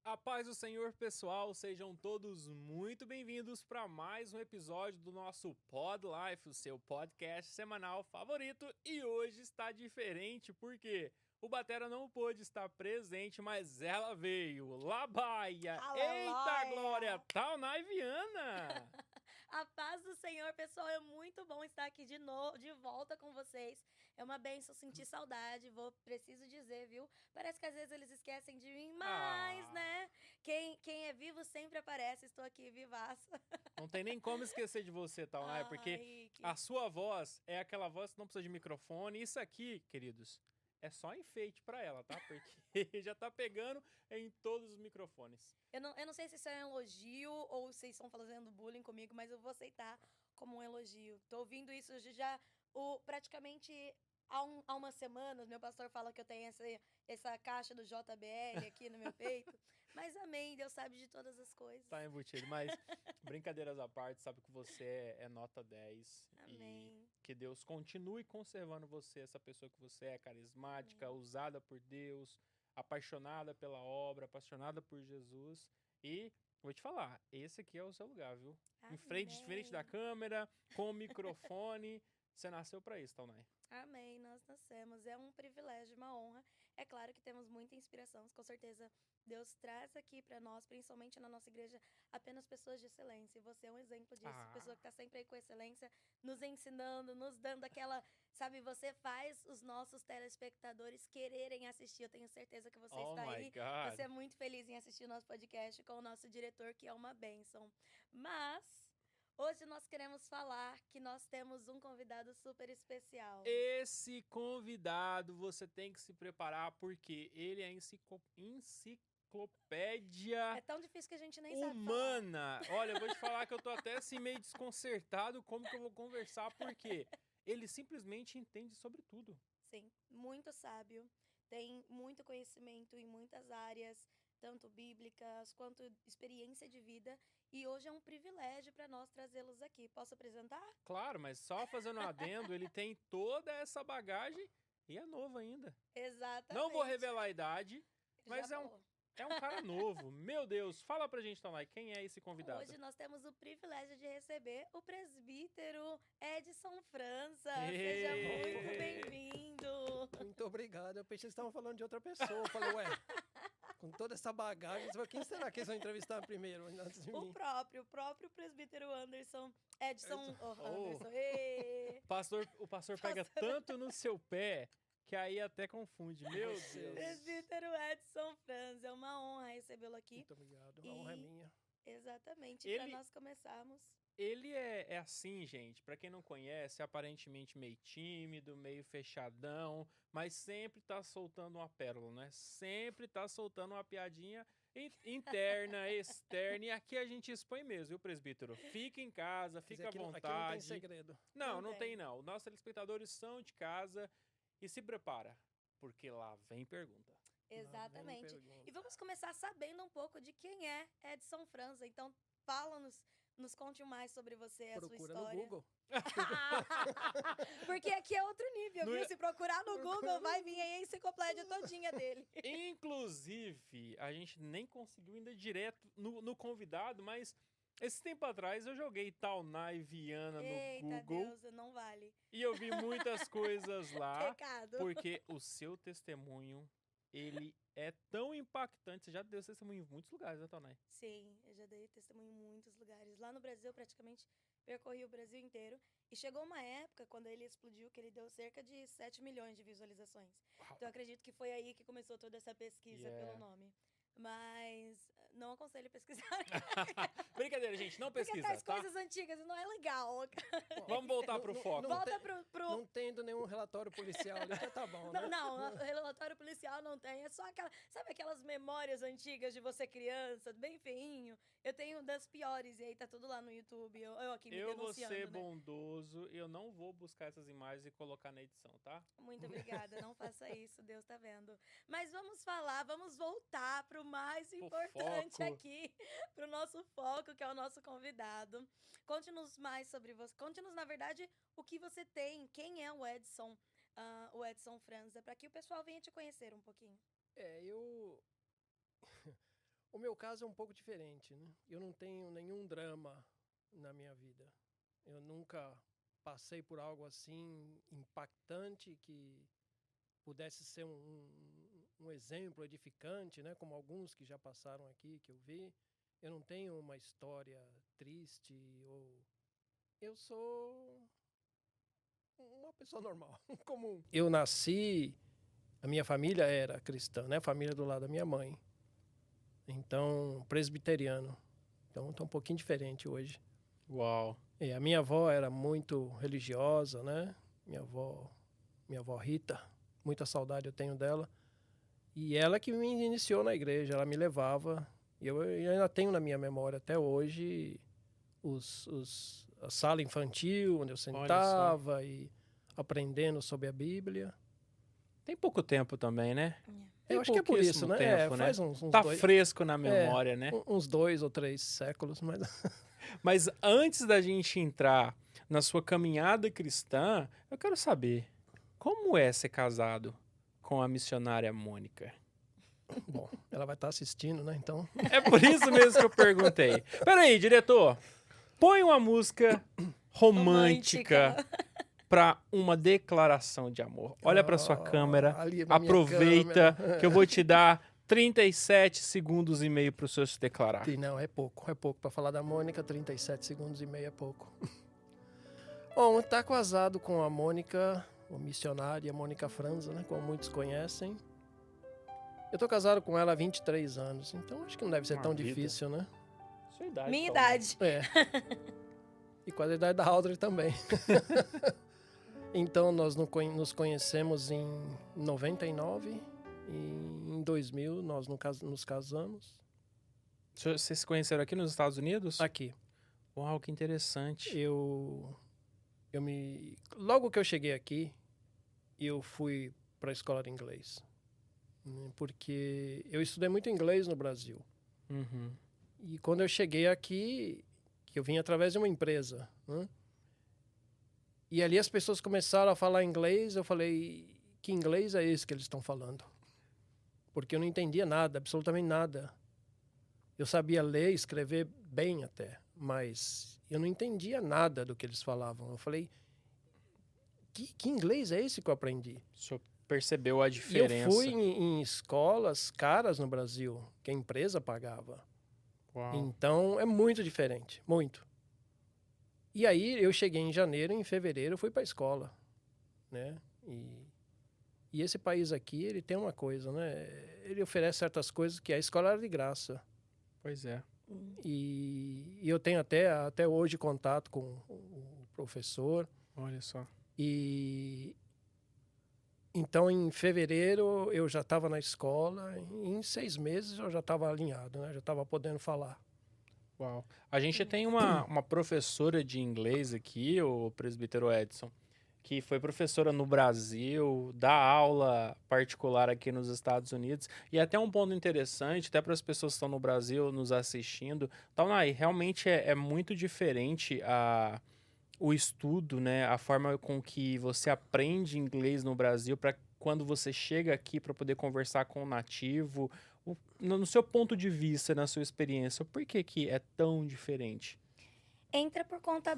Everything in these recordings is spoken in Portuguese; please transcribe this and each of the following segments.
A paz do Senhor, pessoal, sejam todos muito bem-vindos para mais um episódio do nosso Pod Life, o seu podcast semanal favorito. E hoje está diferente porque o Batera não pôde estar presente, mas ela veio. Labaia! Eita glória! Taunay Viana! A paz do Senhor, pessoal, é muito bom estar aqui de novo, de volta com vocês. É uma bênção sentir saudade, preciso dizer, viu? Parece que às vezes eles esquecem de mim, mas, né? Quem é vivo sempre aparece, estou aqui vivaça. Não tem nem como esquecer de você, Taunay, porque a sua voz é aquela voz que não precisa de microfone. Isso aqui, queridos, é só enfeite pra ela, tá? Porque já tá pegando em todos os microfones. Eu não sei se isso é um elogio ou se estão fazendo bullying comigo, mas eu vou aceitar como um elogio. Tô ouvindo isso já praticamente há umas semanas. Meu pastor fala que eu tenho essa caixa do JBL aqui no meu peito. Mas amém, Deus sabe de todas as coisas. Tá embutido, mas brincadeiras à parte, sabe que você é nota 10. Amém. E que Deus continue conservando você, essa pessoa que você é, carismática, usada por Deus, apaixonada pela obra, apaixonada por Jesus. E vou te falar, esse aqui é o seu lugar, viu? Amém. Em frente, diferente da câmera, com o microfone. Você nasceu pra isso, Taunay. Amém, nós nascemos. É um privilégio, uma honra. É claro que temos muita inspiração. Com certeza, Deus traz aqui para nós, principalmente na nossa igreja, apenas pessoas de excelência. E você é um exemplo disso. Pessoa que está sempre aí com excelência, nos ensinando, nos dando aquela... Sabe, você faz os nossos telespectadores quererem assistir. Eu tenho certeza que você está aí. God. Você é muito feliz em assistir o nosso podcast com o nosso diretor, que é uma bênção. Mas... hoje nós queremos falar que nós temos um convidado super especial. Esse convidado você tem que se preparar porque ele é enciclopédia. É tão difícil que a gente nem humana. sabe falar. Olha, eu vou te falar que eu tô até assim meio desconcertado como que eu vou conversar porque ele simplesmente entende sobre tudo. Sim, muito sábio. Tem muito conhecimento em muitas áreas, tanto bíblicas quanto experiência de vida. E hoje é um privilégio para nós trazê-los aqui. Posso apresentar? Claro, mas só fazendo um adendo, ele tem toda essa bagagem e é novo ainda. Exatamente. Não vou revelar a idade, mas é um cara novo. Meu Deus, fala pra gente, Taunay, quem é esse convidado? Hoje nós temos o privilégio de receber o presbítero Edson França. Ei. Seja muito bem-vindo. Muito obrigado. Eu pensei que vocês estavam falando de outra pessoa. Eu falei, ué, com toda essa bagagem, quem será que eles vão entrevistar primeiro antes de mim? O próprio presbítero Edson. Anderson. O pastor pega tanto no seu pé que aí até confunde. Meu Deus. Presbítero Edson França. É uma honra recebê-lo aqui. Muito obrigado. A honra é minha. Exatamente. Para nós começarmos. Ele é assim, gente, pra quem não conhece, aparentemente meio tímido, meio fechadão, mas sempre tá soltando uma pérola, né? Sempre tá soltando uma piadinha interna, externa, e aqui a gente expõe mesmo, viu, presbítero? Fica em casa, fica à vontade. Aqui não tem segredo. Não tem não. Nossos telespectadores são de casa e se prepara, porque lá vem pergunta. Exatamente. E vamos começar sabendo um pouco de quem é Edson França. Então, fala-nos. Nos conte mais sobre você, a sua história. Procura no Google. Porque aqui é outro nível, viu? Se procurar no Google, vai vir aí a enciclopédia todinha dele. Inclusive, a gente nem conseguiu ainda direto no convidado, mas esse tempo atrás eu joguei Taunay Viana no Google. Deus, não vale. E eu vi muitas coisas lá. Pecado. Porque o seu testemunho, ele é tão impactante. Você já deu testemunho em muitos lugares, né, Taunay? Sim, eu já dei testemunho em muitos lugares. Lá no Brasil, praticamente, percorri o Brasil inteiro. E chegou uma época, quando ele explodiu, que ele deu cerca de 7 milhões de visualizações. Uau. Então, eu acredito que foi aí que começou toda essa pesquisa pelo nome. Mas não aconselho pesquisar. Brincadeira, gente, não pesquisa, porque traz coisas antigas e não é legal. Vamos voltar pro foco. Volta pro... Não tendo nenhum relatório policial ali, já tá bom, né? Não, relatório policial não tem. É só sabe aquelas memórias antigas de você criança, bem feinho? Eu tenho das piores, e aí tá tudo lá no YouTube. Eu aqui me denunciando, vou ser né? bondoso, eu não vou buscar essas imagens e colocar na edição, tá? Muito obrigada, não faça isso, Deus tá vendo. Mas vamos voltar pro mais importante aqui, pro nosso foco, que é o nosso convidado. Conte-nos mais sobre você. Conte-nos, na verdade, o que você tem, quem é o Edson França, para que o pessoal venha te conhecer um pouquinho. O meu caso é um pouco diferente, né? Eu não tenho nenhum drama na minha vida. Eu nunca passei por algo assim impactante que pudesse ser um exemplo edificante, né? Como alguns que já passaram aqui, que eu vi. Eu não tenho uma história triste ou... Eu sou uma pessoa normal, comum. Eu nasci... A minha família era cristã, né? A família do lado da minha mãe. Então, presbiteriano. Então, tá um pouquinho diferente hoje. Uau. E a minha avó era muito religiosa, né? Minha avó Rita, muita saudade eu tenho dela. E ela que me iniciou na igreja, ela me levava. E eu ainda tenho na minha memória até hoje a sala infantil, onde eu sentava e aprendendo sobre a Bíblia. Tem pouco tempo também, né? Eu acho que é por isso, né? Tempo, né? Faz uns tá dois, fresco na memória, né? Uns 2 ou 3 séculos, mas... Mas antes da gente entrar na sua caminhada cristã, eu quero saber, como é ser casado com a missionária Mônica? Bom, ela vai estar assistindo, né? Então... É por isso mesmo que eu perguntei. Peraí, diretor. Põe uma música romântica para uma declaração de amor. Olha para sua câmera, aproveita que eu vou te dar 37 segundos e meio para o senhor se declarar. Não, é pouco para falar da Mônica, 37 segundos e meio é pouco. Bom, tá casado com a Mônica, a missionária Mônica Franza, né, como muitos conhecem. Eu tô casado com ela há 23 anos, então acho que não deve ser tão difícil, né? Sua idade. Minha idade. É. E quase a idade da Audrey também. Então, nós nos conhecemos em 99 e em 2000 nós nos casamos. Vocês se conheceram aqui nos Estados Unidos? Aqui. Uau, que interessante. Logo que eu cheguei aqui, eu fui para a escola de inglês. Porque eu estudei muito inglês no Brasil. Uhum. E quando eu cheguei aqui, eu vim através de uma empresa, né? E ali as pessoas começaram a falar inglês, eu falei, que inglês é esse que eles estão falando? Porque eu não entendia nada, absolutamente nada. Eu sabia ler, escrever bem até, mas eu não entendia nada do que eles falavam. Eu falei, que inglês é esse que eu aprendi? O senhor percebeu a diferença? E eu fui em escolas caras no Brasil, que a empresa pagava. Uau. Então, é muito diferente, muito. E aí, eu cheguei em janeiro, em fevereiro, eu fui para a escola, né? E esse país aqui, ele tem uma coisa, né? Ele oferece certas coisas que a escola era de graça. Pois é. E eu tenho até hoje contato com o professor. Olha só. E então, em fevereiro, eu já estava na escola. E em 6 meses, eu já estava alinhado, né? Já estava podendo falar. Uau. A gente tem uma professora de inglês aqui, o presbítero Edson, que foi professora no Brasil, dá aula particular aqui nos Estados Unidos. E até um ponto interessante, até para as pessoas que estão no Brasil nos assistindo, Taunay, realmente é muito diferente o estudo, né? A forma com que você aprende inglês no Brasil para quando você chega aqui para poder conversar com o nativo. No seu ponto de vista, na sua experiência, por que é tão diferente? Entra por conta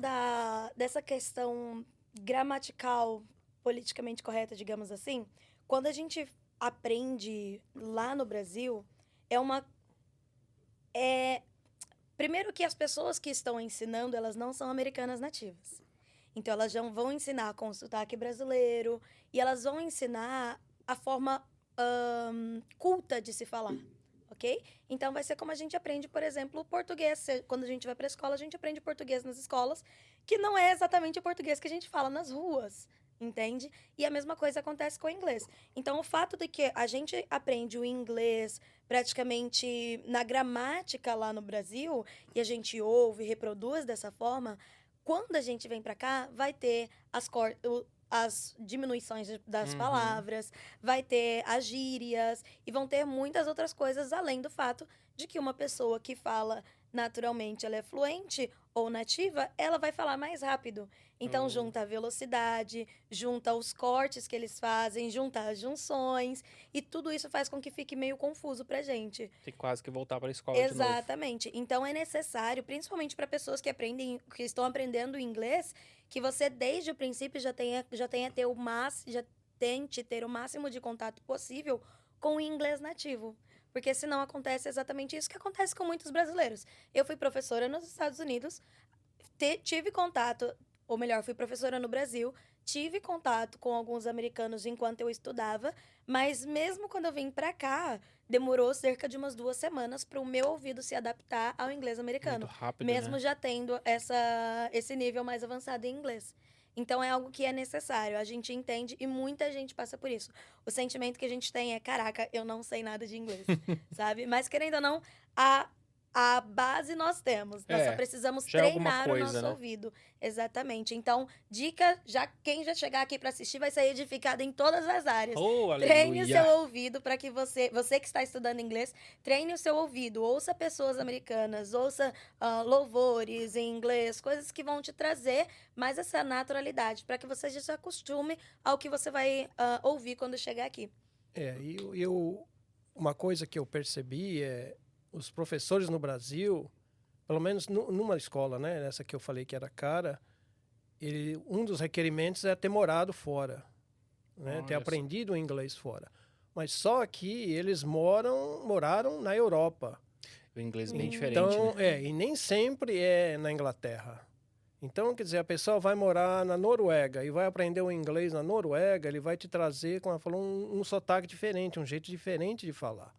dessa questão gramatical, politicamente correta, digamos assim. Quando a gente aprende lá no Brasil, primeiro que as pessoas que estão ensinando, elas não são americanas nativas. Então, elas já vão ensinar com o sotaque brasileiro e elas vão ensinar a forma culta de se falar, ok? Então, vai ser como a gente aprende, por exemplo, o português. Quando a gente vai para a escola, a gente aprende português nas escolas, que não é exatamente o português que a gente fala nas ruas, entende? E a mesma coisa acontece com o inglês. Então, o fato de que a gente aprende o inglês praticamente na gramática lá no Brasil, e a gente ouve e reproduz dessa forma, quando a gente vem para cá, vai ter as diminuições das palavras, vai ter as gírias e vão ter muitas outras coisas além do fato de que uma pessoa que fala naturalmente, ela é fluente ou nativa, ela vai falar mais rápido. Então, junta a velocidade, junta os cortes que eles fazem, junta as junções, e tudo isso faz com que fique meio confuso pra gente. Tem quase que voltar para a escola de novo. Exatamente. Então, é necessário, principalmente para pessoas que estão aprendendo inglês, que você, desde o princípio, já tente ter o máximo de contato possível com o inglês nativo. Porque senão acontece exatamente isso que acontece com muitos brasileiros. Eu fui professora nos Estados Unidos, tive contato, ou melhor, fui professora no Brasil, tive contato com alguns americanos enquanto eu estudava, mas mesmo quando eu vim pra cá, demorou cerca de umas 2 semanas para o meu ouvido se adaptar ao inglês americano. Muito rápido, mesmo né? já tendo esse nível mais avançado em inglês. Então, é algo que é necessário, a gente entende e muita gente passa por isso. O sentimento que a gente tem é, caraca, eu não sei nada de inglês, sabe? Mas, querendo ou não, a base nós temos. Nós só precisamos já é alguma treinar coisa, o nosso né? ouvido. Exatamente. Então, dica, quem já chegar aqui para assistir vai sair edificado em todas as áreas. Oh, Treine o aleluia! seu ouvido para que você que está estudando inglês, treine o seu ouvido. Ouça pessoas americanas, ouça louvores em inglês, coisas que vão te trazer mais essa naturalidade, para que você já se acostume ao que você vai ouvir quando chegar aqui. Uma coisa que eu percebi é os professores no Brasil, pelo menos numa escola, né, essa que eu falei que era cara, um dos requerimentos é ter morado fora, né, ter aprendido inglês fora. Mas só que eles moraram na Europa. O inglês bem diferente, então, né? E nem sempre é na Inglaterra. Então, quer dizer, a pessoa vai morar na Noruega e vai aprender o inglês na Noruega, ele vai te trazer, como ela falou, um sotaque diferente, um jeito diferente de falar.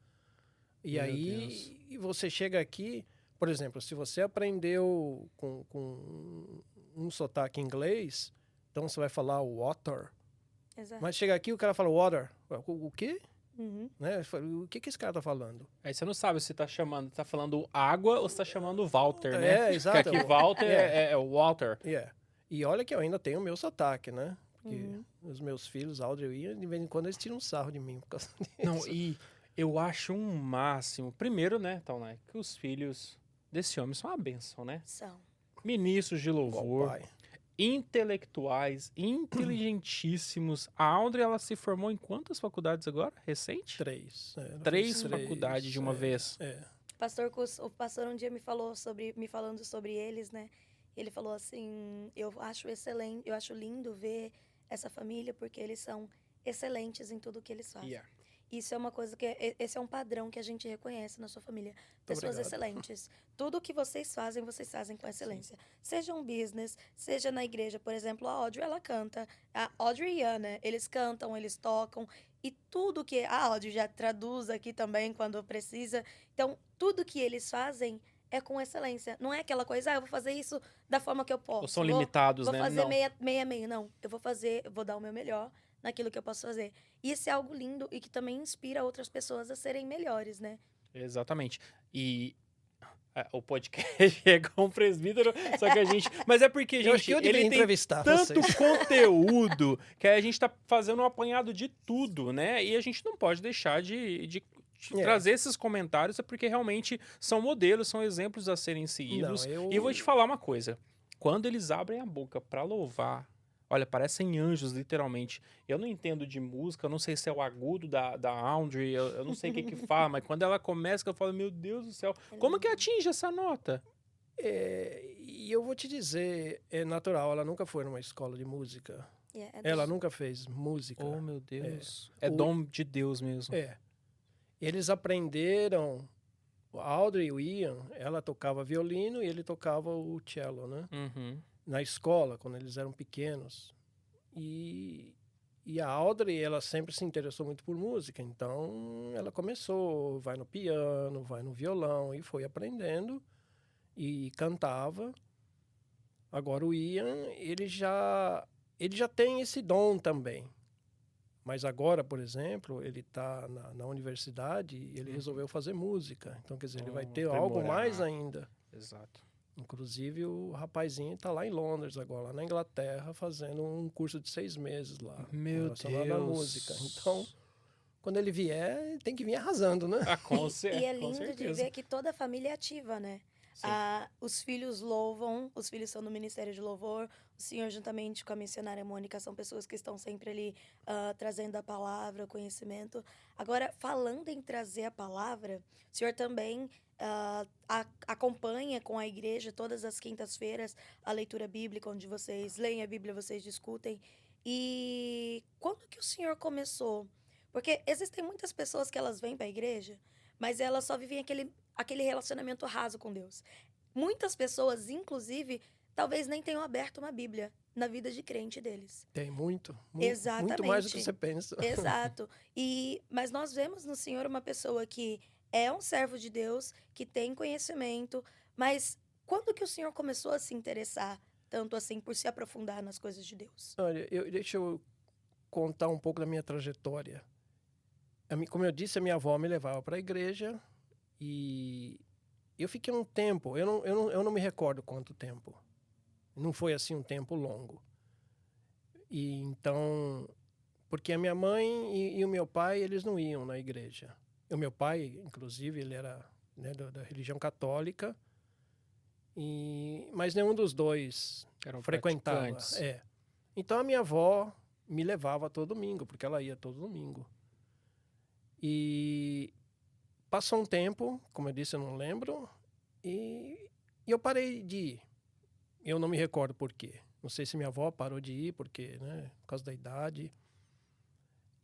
E Meu aí, Deus. você chega aqui, por exemplo, se você aprendeu com um sotaque inglês, então você vai falar water. Exato. Mas chega aqui, o cara fala water. O quê? Uhum. Né? O que esse cara tá falando? Aí você não sabe se tá falando água ou se tá chamando Walter, né? Exato. Porque aqui Walter é Walter. E olha que eu ainda tenho o meu sotaque, né? Porque os meus filhos, Audrey e Ian, de vez em quando eles tiram um sarro de mim por causa disso. Não, e eu acho um máximo. Primeiro, né, Taunay, que os filhos desse homem são uma bênção, né? São. Ministros de louvor, Pai. intelectuais, inteligentíssimos. A Audrey, ela se formou em quantas faculdades agora? Recente? 3. Três faculdades de uma vez. O pastor um dia me falando sobre eles, né? Ele falou assim, eu acho excelente, eu acho lindo ver essa família porque eles são excelentes em tudo que eles fazem. Isso é uma coisa esse é um padrão que a gente reconhece na sua família. Pessoas excelentes. Tudo que vocês fazem com excelência. Sim. Seja um business, seja na igreja, por exemplo, a Audrey, ela canta. A Audrey e Ana, eles cantam, eles tocam. E tudo que... A Audrey já traduz aqui também quando precisa. Então, tudo que eles fazem é com excelência. Não é aquela coisa, eu vou fazer isso da forma que eu posso. Ou são limitados, né? Vou fazer meia. Não, eu vou dar o meu melhor naquilo que eu posso fazer. E isso é algo lindo e que também inspira outras pessoas a serem melhores, né? Exatamente. E o podcast é com um presbítero, só que a gente... Mas é porque, gente, ele tem tanto conteúdo que a gente tá fazendo um apanhado de tudo, né? E a gente não pode deixar de trazer esses comentários, é porque realmente são modelos, são exemplos a serem seguidos. E eu vou te falar uma coisa. Quando eles abrem a boca pra louvar, olha, parecem anjos, literalmente. Eu não entendo de música, eu não sei se é o agudo da Audrey, eu não sei o que fala, mas quando ela começa, eu falo, meu Deus do céu, como que atinge essa nota? E eu vou te dizer, é natural, ela nunca foi numa escola de música. Ela nunca fez música. Oh, meu Deus. É dom de Deus mesmo. Eles aprenderam, a Audrey e o Ian, ela tocava violino e ele tocava o cello, né? Na escola, quando eles eram pequenos. E a Audrey, ela sempre se interessou muito por música. Então, ela começou, vai no piano, vai no violão e foi aprendendo e cantava. Agora, o Ian, ele já tem esse dom também. Mas agora, por exemplo, ele está na universidade e ele resolveu fazer música. Então, quer dizer, ele vai ter algo mais ainda. Exato. Inclusive, o rapazinho está lá em Londres agora, lá na Inglaterra, fazendo um curso de 6 meses lá. Meu Deus. À música. Então, quando ele vier, ele tem que vir arrasando, né? E é com lindo de certeza. ver que toda a família é ativa, né? Sim. Os filhos louvam, os filhos são no Ministério de Louvor, o senhor juntamente com a missionária Mônica são pessoas que estão sempre ali trazendo a palavra, o conhecimento. Agora, falando em trazer a palavra, o senhor também acompanha com a igreja todas as quintas-feiras a leitura bíblica, onde vocês leem a Bíblia, vocês discutem. E quando que o senhor começou? Porque existem muitas pessoas que elas vêm para a igreja, mas elas só vivem aquele relacionamento raso com Deus. Muitas pessoas, inclusive, talvez nem tenham aberto uma Bíblia na vida de crente deles. Tem muito Exatamente. mais do que você pensa. Exato. Mas nós vemos no Senhor uma pessoa que é um servo de Deus, que tem conhecimento, mas quando que o Senhor começou a se interessar tanto assim por se aprofundar nas coisas de Deus? Olha, deixa eu contar um pouco da minha trajetória. Como eu disse, a minha avó me levava para a igreja e eu fiquei um tempo, eu não me recordo quanto tempo. Não foi assim um tempo longo. E então, porque a minha mãe e o meu pai, eles não iam na igreja. O meu pai, inclusive, ele era, né, da religião católica, mas nenhum dos dois Eram frequentava. praticantes. Então a minha avó me levava todo domingo, porque ela ia todo domingo. E passou um tempo, como eu disse, eu não lembro, e eu parei de ir. Eu não me recordo por quê. Não sei se minha avó parou de ir, porque, né, por causa da idade.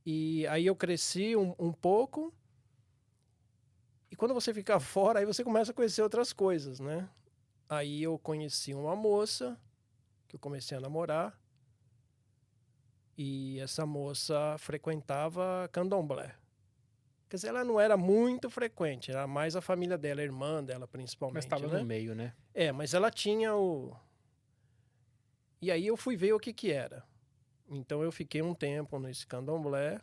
E aí eu cresci um pouco, e quando você fica fora, aí você começa a conhecer outras coisas, né? Aí eu conheci uma moça, que eu comecei a namorar, e essa moça frequentava candomblé. Quer dizer, ela não era muito frequente, era mais a família dela, a irmã dela principalmente. Mas estava né? no meio, né? Mas ela tinha o... E aí eu fui ver o que era. Então eu fiquei um tempo nesse candomblé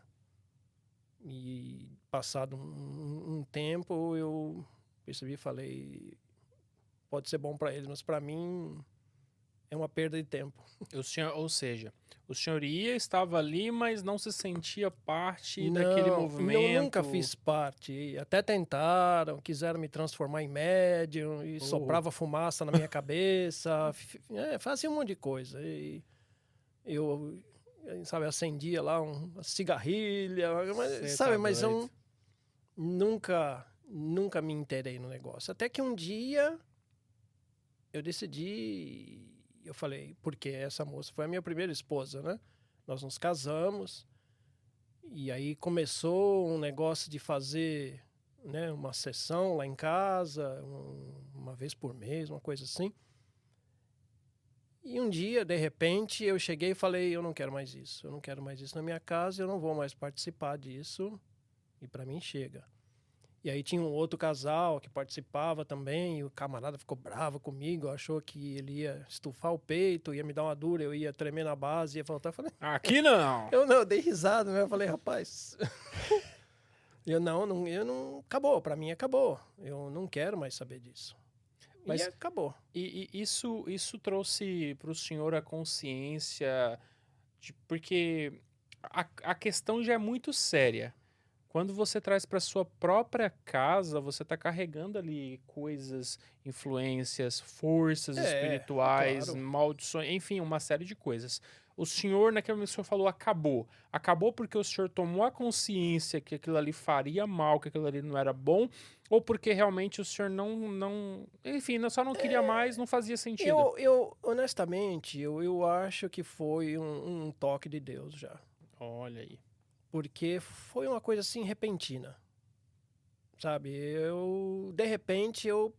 e passado um tempo eu percebi e falei, pode ser bom para eles, mas para mim é uma perda de tempo. Ou seja, o senhor estava ali, mas não se sentia parte daquele movimento. Eu nunca fiz parte. Até tentaram, quiseram me transformar em médium e soprava fumaça na minha cabeça. Fazia um monte de coisa. E eu, sabe, acendia lá uma cigarrilha, mas eu nunca me inteirei no negócio. Até que um dia eu decidi... Eu falei, porque essa moça foi a minha primeira esposa, né? Nós nos casamos e aí começou um negócio de fazer, né, uma sessão lá em casa, uma vez por mês, uma coisa assim. E um dia, de repente, eu cheguei e falei, eu não quero mais isso. Eu não quero mais isso na minha casa, eu não vou mais participar disso e para mim chega. E aí tinha um outro casal que participava também, e o camarada ficou bravo comigo, achou que ele ia estufar o peito, ia me dar uma dura, eu ia tremer na base, ia faltar. Eu falei, aqui não! Eu dei risada, né? Eu falei, rapaz... eu não, acabou, pra mim acabou. Eu não quero mais saber disso. Mas acabou. E isso trouxe para o senhor a consciência, porque a questão já é muito séria. Quando você traz para sua própria casa, você está carregando ali coisas, influências, forças espirituais, claro. maldições, enfim, uma série de coisas. O senhor, naquele momento, o senhor falou, acabou. Acabou porque o senhor tomou a consciência que aquilo ali faria mal, que aquilo ali não era bom, ou porque realmente o senhor enfim, só não queria mais, não fazia sentido? Eu honestamente, eu acho que foi um toque de Deus já. Olha aí. Porque foi uma coisa assim repentina, sabe? De repente, eu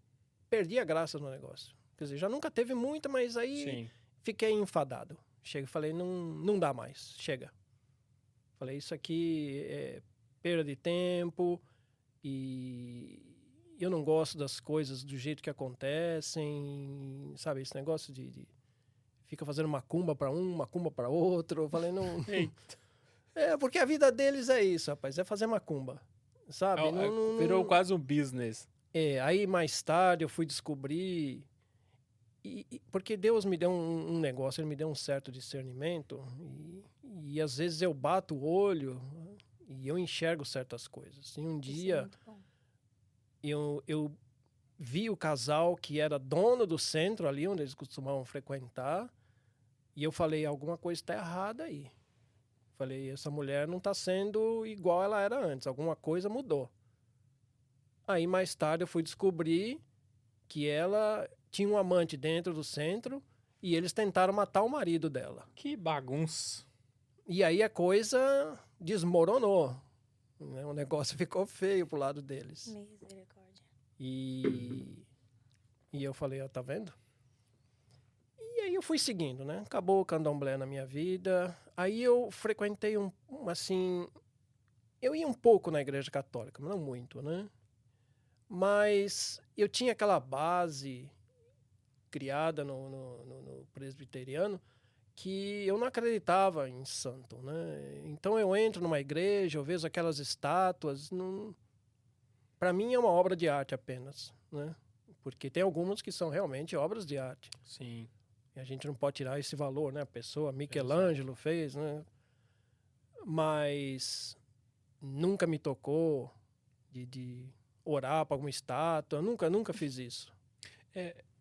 perdi a graça no negócio. Quer dizer, já nunca teve muita, mas aí fiquei enfadado. Falei, não dá mais, chega. Falei, isso aqui é perda de tempo e eu não gosto das coisas do jeito que acontecem, sabe? Esse negócio de fica fazendo macumba para um, macumba para outro. Eu falei, não... Eita. Porque a vida deles é isso, rapaz, é fazer macumba, sabe? Virou quase um business. Aí mais tarde eu fui descobrir, porque Deus me deu um negócio, Ele me deu um certo discernimento, e às vezes eu bato o olho, E eu enxergo certas coisas. E um Isso é dia muito bom. eu vi o casal que era dono do centro ali, onde eles costumavam frequentar. E eu falei, alguma coisa está errada aí. Falei, essa mulher não está sendo igual ela era antes. Alguma coisa mudou. Aí, mais tarde, eu fui descobrir que ela tinha um amante dentro do centro e eles tentaram matar o marido dela. Que bagunça. E aí a coisa desmoronou. Né? O negócio ficou feio pro lado deles. Misericórdia. E eu falei, ó, tá vendo? E aí eu fui seguindo, né? Acabou o candomblé na minha vida. Aí eu frequentei assim... Eu ia um pouco na igreja católica, mas não muito, né? Mas eu tinha aquela base criada no presbiteriano que eu não acreditava em santo, né? Então eu entro numa igreja, eu vejo aquelas estátuas, para mim é uma obra de arte apenas, né? Porque tem algumas que são realmente obras de arte. Sim. E a gente não pode tirar esse valor, né? A pessoa, Michelangelo fez, né? Mas nunca me tocou de orar para alguma estátua, nunca fiz isso.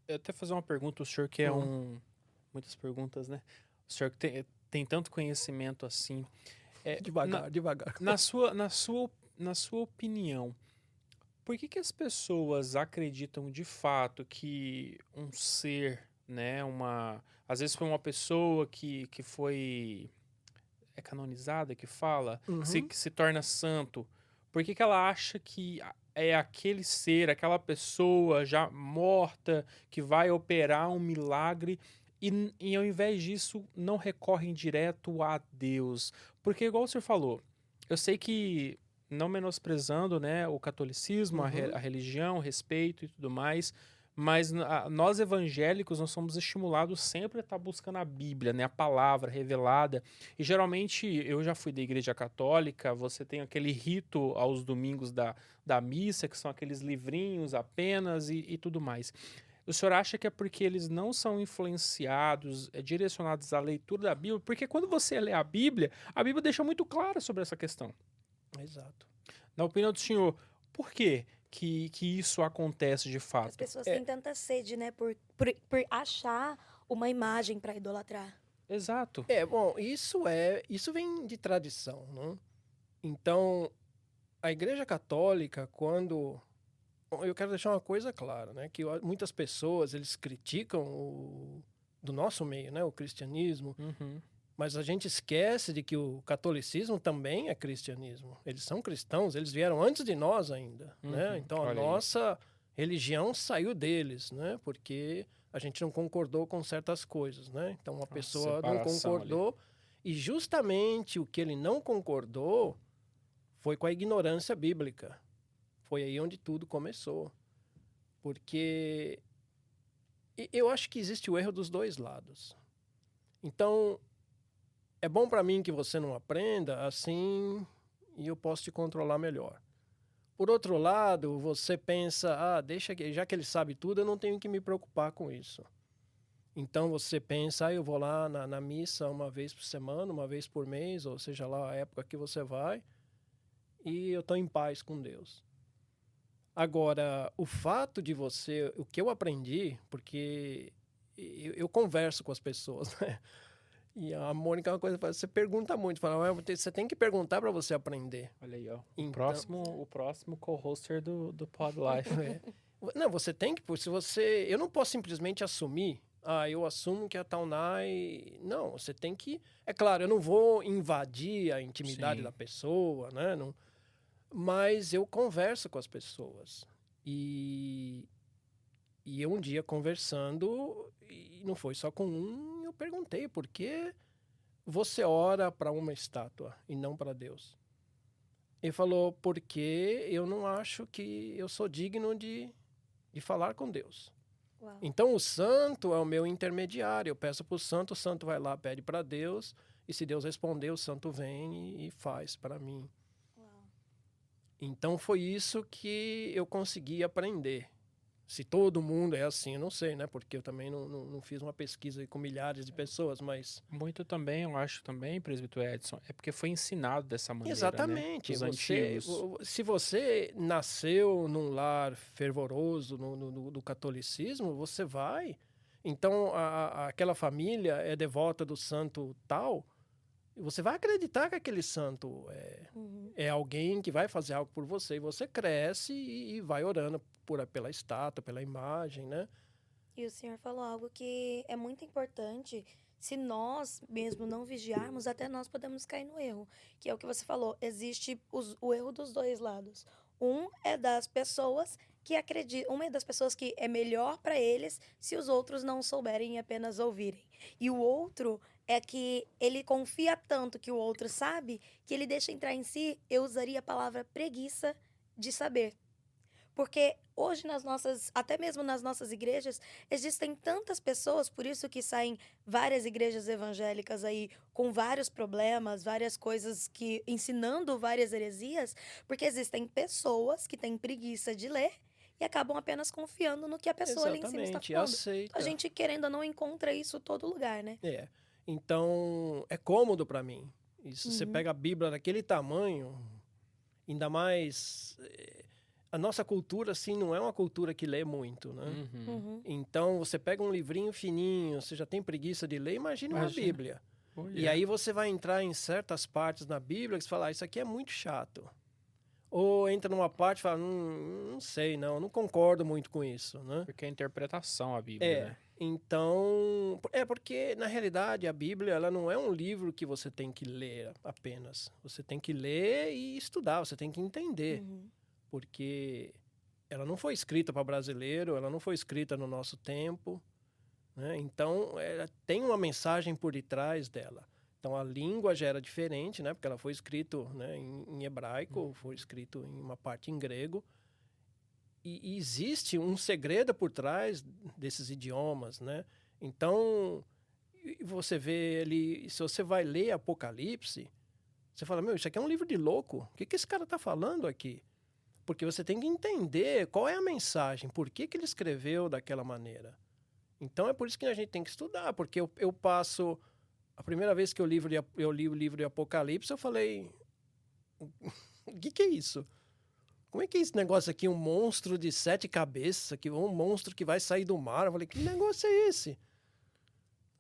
Eu até fazer uma pergunta, o senhor que é muitas perguntas, né? O senhor que tem tanto conhecimento assim. Devagar. Na sua opinião, por que as pessoas acreditam de fato que um ser, né, às vezes foi uma pessoa que foi canonizada, que fala, que se torna santo, por que ela acha que é aquele ser, aquela pessoa já morta que vai operar um milagre e ao invés disso não recorrem direto a Deus? Porque igual o senhor falou, eu sei que não menosprezando, né, o catolicismo, a religião, o respeito e tudo mais, mas nós evangélicos nós somos estimulados sempre a estar buscando a Bíblia, né, a palavra revelada. E geralmente eu já fui da igreja católica, você tem aquele rito aos domingos da missa, que são aqueles livrinhos apenas e tudo mais. O senhor acha que é porque eles não são influenciados, direcionados à leitura da Bíblia? Porque quando você lê a Bíblia deixa muito clara sobre essa questão. Exato. Na opinião do senhor, por quê que isso acontece de fato? As pessoas têm tanta sede, né? Por achar uma imagem para idolatrar. Exato. Bom, isso vem de tradição, né? Então, a Igreja Católica, quando... Bom, eu quero deixar uma coisa clara, né? Que muitas pessoas, eles criticam do nosso meio, né? O cristianismo. Mas a gente esquece de que o catolicismo também é cristianismo. Eles são cristãos, eles vieram antes de nós ainda, né? Então a nossa religião saiu deles, né? Porque a gente não concordou com certas coisas, né? Então uma pessoa não concordou ali. E justamente o que ele não concordou foi com a ignorância bíblica. Foi aí onde tudo começou. Porque eu acho que existe o erro dos dois lados. Então, é bom para mim que você não aprenda, assim, e eu posso te controlar melhor. Por outro lado, você pensa, já que ele sabe tudo, eu não tenho que me preocupar com isso. Então você pensa, eu vou lá na missa uma vez por semana, uma vez por mês, ou seja lá a época que você vai, e eu estou em paz com Deus. Agora, o fato de o que eu aprendi, porque eu converso com as pessoas, né? E a Mônica é uma coisa, você pergunta muito, fala, você tem que perguntar para você aprender. Olha aí, ó. Então, o próximo co-hoster do Pod Life. Não, você tem que, eu não posso simplesmente assumir, eu assumo que a Taunay... Não, você tem que... É claro, eu não vou invadir a intimidade da pessoa, né? Não, mas eu converso com as pessoas. E eu um dia conversando, e não foi só com eu perguntei, por que você ora para uma estátua e não para Deus? Ele falou, porque eu não acho que eu sou digno de falar com Deus. Uau. Então o santo é o meu intermediário. Eu peço para o santo vai lá, pede para Deus, e se Deus responder, o santo vem e faz para mim. Uau. Então foi isso que eu consegui aprender. Se todo mundo é assim, eu não sei, né? Porque eu também não fiz uma pesquisa aí com milhares de pessoas, mas... Muito também, eu acho também, presbítero Edson, é porque foi ensinado dessa maneira, Exatamente. né? Os antigos. Se você nasceu num lar fervoroso do catolicismo, você vai. Então, aquela família é devota do santo tal, você vai acreditar que aquele santo é alguém que vai fazer algo por você. E você cresce e vai orando pela estátua, pela imagem, né? E o senhor falou algo que é muito importante. Se nós mesmo não vigiarmos, até nós podemos cair no erro. Que é o que você falou, existe o erro dos dois lados. Um é das pessoas que acreditam, uma é das pessoas que é melhor para eles se os outros não souberem e apenas ouvirem. E o outro é que ele confia tanto que o outro sabe, que ele deixa entrar em si, eu usaria a palavra preguiça de saber. Porque hoje até mesmo nas nossas igrejas, existem tantas pessoas, por isso que saem várias igrejas evangélicas aí com vários problemas, várias coisas que ensinando várias heresias, porque existem pessoas que têm preguiça de ler e acabam apenas confiando no que a pessoa ali em cima está falando. Aceita. A gente, querendo ou não, encontra isso em todo lugar, né? Então, é cômodo para mim. E se você pega a Bíblia daquele tamanho, ainda mais... A nossa cultura, assim, não é uma cultura que lê muito, né? Então, você pega um livrinho fininho, você já tem preguiça de ler, imagine uma Bíblia. E aí você vai entrar em certas partes na Bíblia que você fala, isso aqui é muito chato. Ou entra numa parte e fala, não sei, não concordo muito com isso, né? Porque é a interpretação, a Bíblia, né? Então, porque na realidade a Bíblia ela não é um livro que você tem que ler apenas. Você tem que ler e estudar, você tem que entender. Porque ela não foi escrita para brasileiro, ela não foi escrita no nosso tempo, né? Então, ela tem uma mensagem por detrás dela. Então, a língua já era diferente, né? Porque ela foi escrita, né, em hebraico, foi escrito em uma parte em grego. E existe um segredo por trás desses idiomas, né? Então, você vê ali, se você vai ler Apocalipse, você fala, isso aqui é um livro de louco. O que esse cara está falando aqui? Porque você tem que entender qual é a mensagem, por que ele escreveu daquela maneira. Então, é por isso que a gente tem que estudar, porque eu passo... A primeira vez que eu li o livro de Apocalipse, eu falei, o que é isso? Como é que é esse negócio aqui, um monstro de 7 cabeças, um monstro que vai sair do mar? Eu falei, que negócio é esse?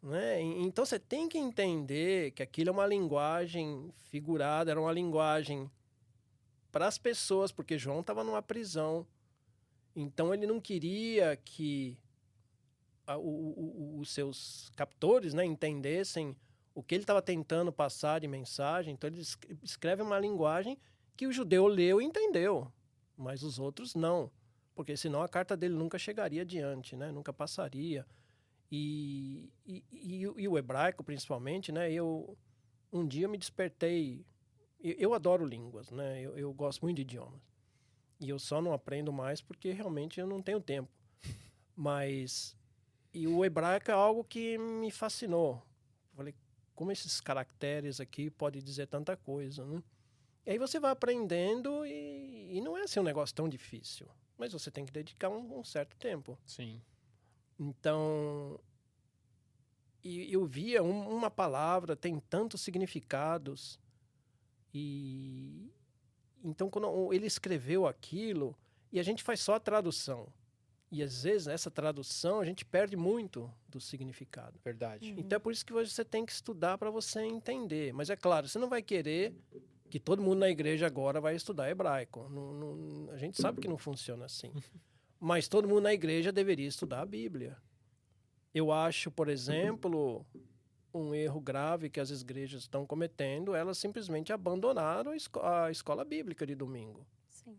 Né? Então, você tem que entender que aquilo é uma linguagem figurada, era uma linguagem para as pessoas, porque João estava numa prisão. Então, ele não queria que os seus captores, né, entendessem o que ele estava tentando passar de mensagem. Então, ele escreve uma linguagem que o judeu leu e entendeu, mas os outros não, porque senão a carta dele nunca chegaria adiante, né? Nunca passaria. E o hebraico, principalmente, né? Um dia me despertei... Eu adoro línguas, né? Eu gosto muito de idiomas. E eu só não aprendo mais porque realmente eu não tenho tempo. Mas... E o hebraico é algo que me fascinou. Eu falei, como esses caracteres aqui podem dizer tanta coisa, né? E aí você vai aprendendo e não é assim um negócio tão difícil. Mas você tem que dedicar um certo tempo. Sim. Então, eu via uma palavra, tem tantos significados. E então, quando ele escreveu aquilo, e a gente faz só a tradução. E às vezes, nessa tradução, a gente perde muito do significado. Verdade. Então, é por isso que você tem que estudar para você entender. Mas é claro, você não vai querer que todo mundo na igreja agora vai estudar hebraico. A gente sabe que não funciona assim. Mas todo mundo na igreja deveria estudar a Bíblia. Eu acho, por exemplo, um erro grave que as igrejas estão cometendo, elas simplesmente abandonaram a escola bíblica de domingo. Sim.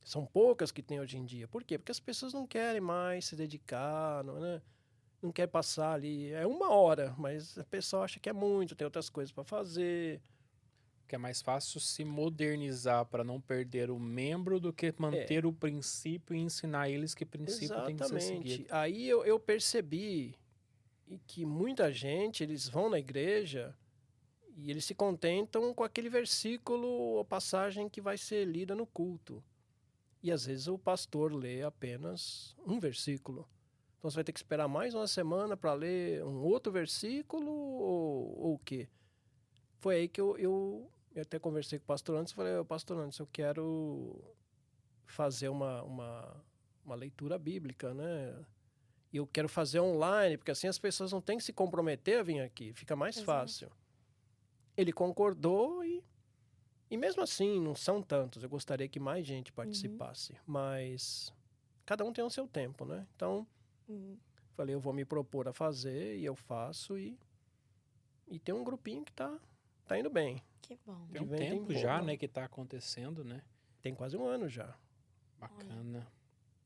São poucas que tem hoje em dia. Por quê? Porque as pessoas não querem mais se dedicar, não quer passar ali. É 1 hora, mas a pessoa acha que é muito, tem outras coisas para fazer. Que é mais fácil se modernizar para não perder o membro do que manter o princípio e ensinar eles que princípio tem que ser seguido. Aí eu percebi que muita gente, eles vão na igreja e eles se contentam com aquele versículo ou passagem que vai ser lida no culto. E às vezes o pastor lê apenas um versículo. Então você vai ter que esperar mais uma semana para ler um outro versículo ou o quê? Foi aí que eu até conversei com o pastor antes e falei, pastor antes, eu quero fazer uma leitura bíblica, né? E eu quero fazer online, porque assim as pessoas não têm que se comprometer a vir aqui, fica mais Exato. fácil. Ele concordou e mesmo assim não são tantos, eu gostaria que mais gente participasse, mas cada um tem o seu tempo, né? Então, falei, eu vou me propor a fazer e eu faço e tem um grupinho que tá indo bem. Que bom. Tem um De vez em tempo já, quando. né, que tá acontecendo, né? Tem quase um ano já. Bacana.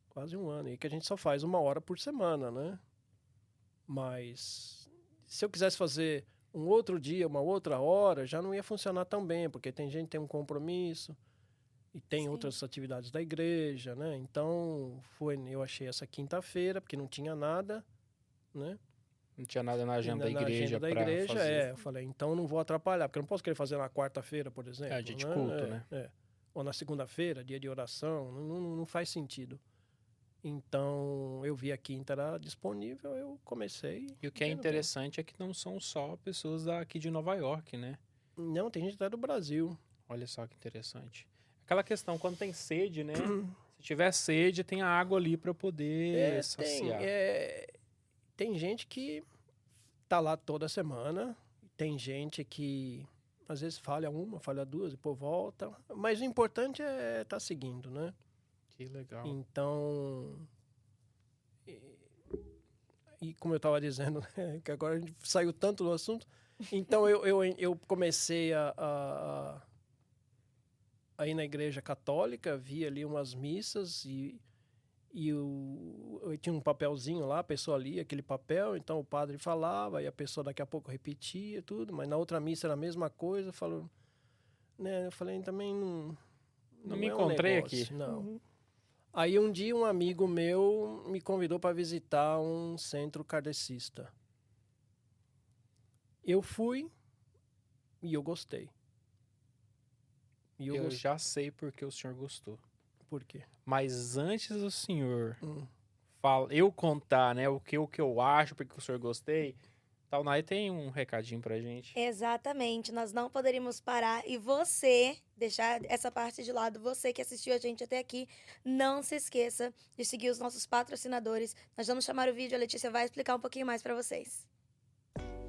Quase um ano. E que a gente só faz 1 hora por semana, né? Mas se eu quisesse fazer um outro dia, uma outra hora, já não ia funcionar tão bem, porque tem gente que tem um compromisso e tem Sim. outras atividades da igreja, né? Então, eu achei essa quinta-feira, porque não tinha nada, né? Não tinha nada na agenda da Na igreja agenda da pra igreja, fazer. eu falei, então não vou atrapalhar, porque eu não posso querer fazer na quarta-feira, por exemplo. É, dia de culto, né? Ou na segunda-feira, dia de oração, não faz sentido. Então, eu vi a quinta era disponível, eu comecei. E o que é interessante é que não são só pessoas daqui de Nova York, né? Não, tem gente até do Brasil. Olha só que interessante. Aquela questão, quando tem sede, né? Se tiver sede, tem a água ali para poder saciar. Tem gente que tá lá toda semana, tem gente que às vezes falha uma, falha duas, depois volta. Mas o importante é estar seguindo, né? Que legal. Então, e como eu estava dizendo, né, que agora a gente saiu tanto do assunto, então eu comecei a ir na igreja católica, vi ali umas missas e eu tinha um papelzinho lá, a pessoa lia aquele papel, então o padre falava e a pessoa daqui a pouco repetia tudo, mas na outra missa era a mesma coisa, falou, né, eu falei, também não me é encontrei negócio, aqui. não. Aí um dia um amigo meu me convidou para visitar um centro kardecista. Eu fui e eu gostei. Eu já sei porque o senhor gostou. Por quê? Mas antes do senhor eu contar, né, o que eu acho, porque o senhor gostei, Taunay tem um recadinho pra gente. Exatamente, nós não poderíamos parar e você, deixar essa parte de lado, você que assistiu a gente até aqui, não se esqueça de seguir os nossos patrocinadores. Nós vamos chamar o vídeo, a Letícia vai explicar um pouquinho mais pra vocês.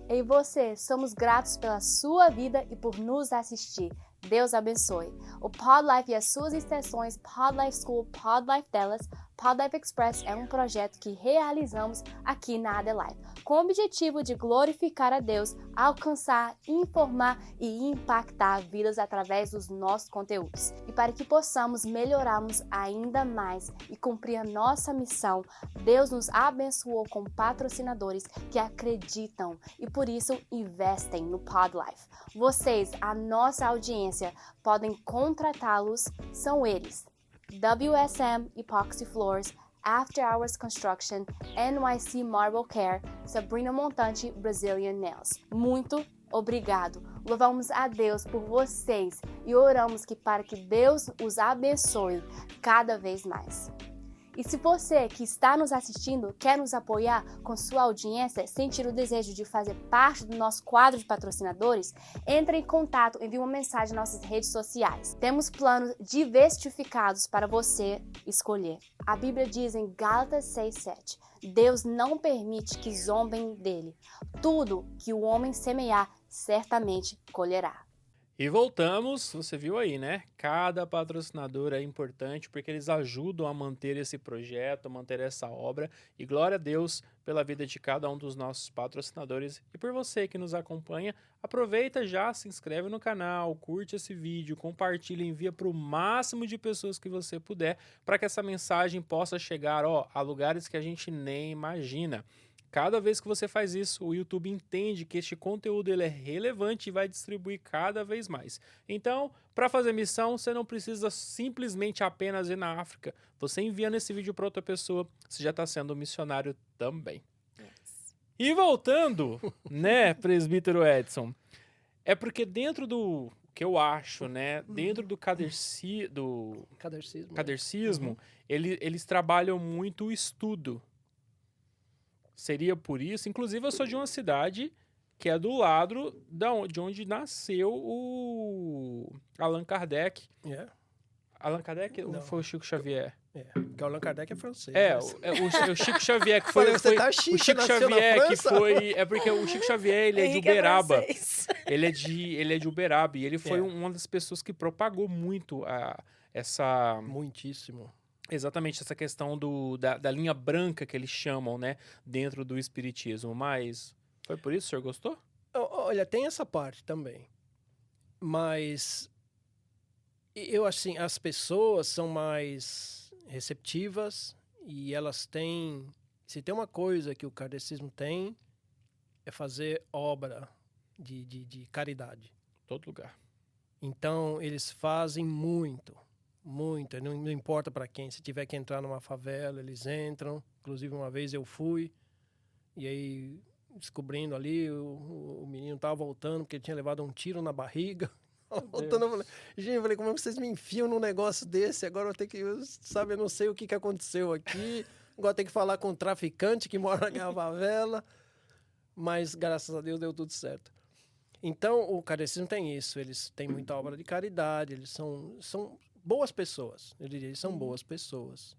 Ei você, somos gratos pela sua vida e por nos assistir. Deus abençoe. O Pod Life e as suas extensões Pod Life School, Pod Life Dallas, Pod Life Express é um projeto que realizamos aqui na Adelife, com o objetivo de glorificar a Deus, alcançar, informar e impactar vidas através dos nossos conteúdos. E para que possamos melhorarmos ainda mais e cumprir a nossa missão, Deus nos abençoou com patrocinadores que acreditam e por isso investem no Pod Life. Vocês, a nossa audiência, podem contratá-los, são eles: WSM Epoxy Floors, After Hours Construction, NYC Marble Care, Sabrina Montante Brazilian Nails. Muito obrigado. Louvamos a Deus por vocês e oramos para que Deus os abençoe cada vez mais. E se você que está nos assistindo quer nos apoiar com sua audiência, sentir o desejo de fazer parte do nosso quadro de patrocinadores, entre em contato, envie uma mensagem nas nossas redes sociais. Temos planos diversificados para você escolher. A Bíblia diz em Gálatas 6:7, Deus não permite que zombem dele. Tudo que o homem semear, certamente colherá. E voltamos, você viu aí, né? Cada patrocinador é importante porque eles ajudam a manter esse projeto, a manter essa obra. E glória a Deus pela vida de cada um dos nossos patrocinadores. E por você que nos acompanha, aproveita já, se inscreve no canal, curte esse vídeo, compartilha, envia para o máximo de pessoas que você puder para que essa mensagem possa chegar a lugares que a gente nem imagina. Cada vez que você faz isso, o YouTube entende que este conteúdo ele é relevante e vai distribuir cada vez mais. Então, para fazer missão, você não precisa simplesmente apenas ir na África. Você enviando esse vídeo para outra pessoa, você já está sendo um missionário também. Yes. E voltando, né, presbítero Edson, é porque dentro do que eu acho, né? Dentro do cadercismo, eles trabalham muito o estudo. Seria por isso. Inclusive, eu sou de uma cidade que é do lado de onde nasceu o Allan Kardec. Allan Kardec ou foi o Chico Xavier? Porque o Allan Kardec é francês. O Chico Xavier que foi... Você tá chique, o Chico Xavier que foi... É porque o Chico Xavier, ele é de Uberaba. Ele é de Uberaba. E ele foi uma das pessoas que propagou muito essa... Muitíssimo. Exatamente, essa questão da linha branca que eles chamam, né? Dentro do espiritismo. Mas foi por isso que o senhor gostou? Olha, tem essa parte também. Mas... eu, assim, as pessoas são mais receptivas e elas têm... Se tem uma coisa que o kardecismo tem, é fazer obra de caridade. Todo lugar. Então, eles fazem muito. Não importa para quem. Se tiver que entrar numa favela, eles entram. Inclusive, uma vez eu fui. E aí, descobrindo ali, o menino estava voltando porque ele tinha levado um tiro na barriga. Voltando, eu falei, como é que vocês me enfiam num negócio desse? Agora eu tenho que, eu não sei o que aconteceu aqui. Agora tem que falar com um traficante que mora na favela. Mas, graças a Deus, deu tudo certo. Então, o kardecismo tem isso. Eles têm muita obra de caridade. Eles são boas pessoas. Eu diria, eles são boas pessoas.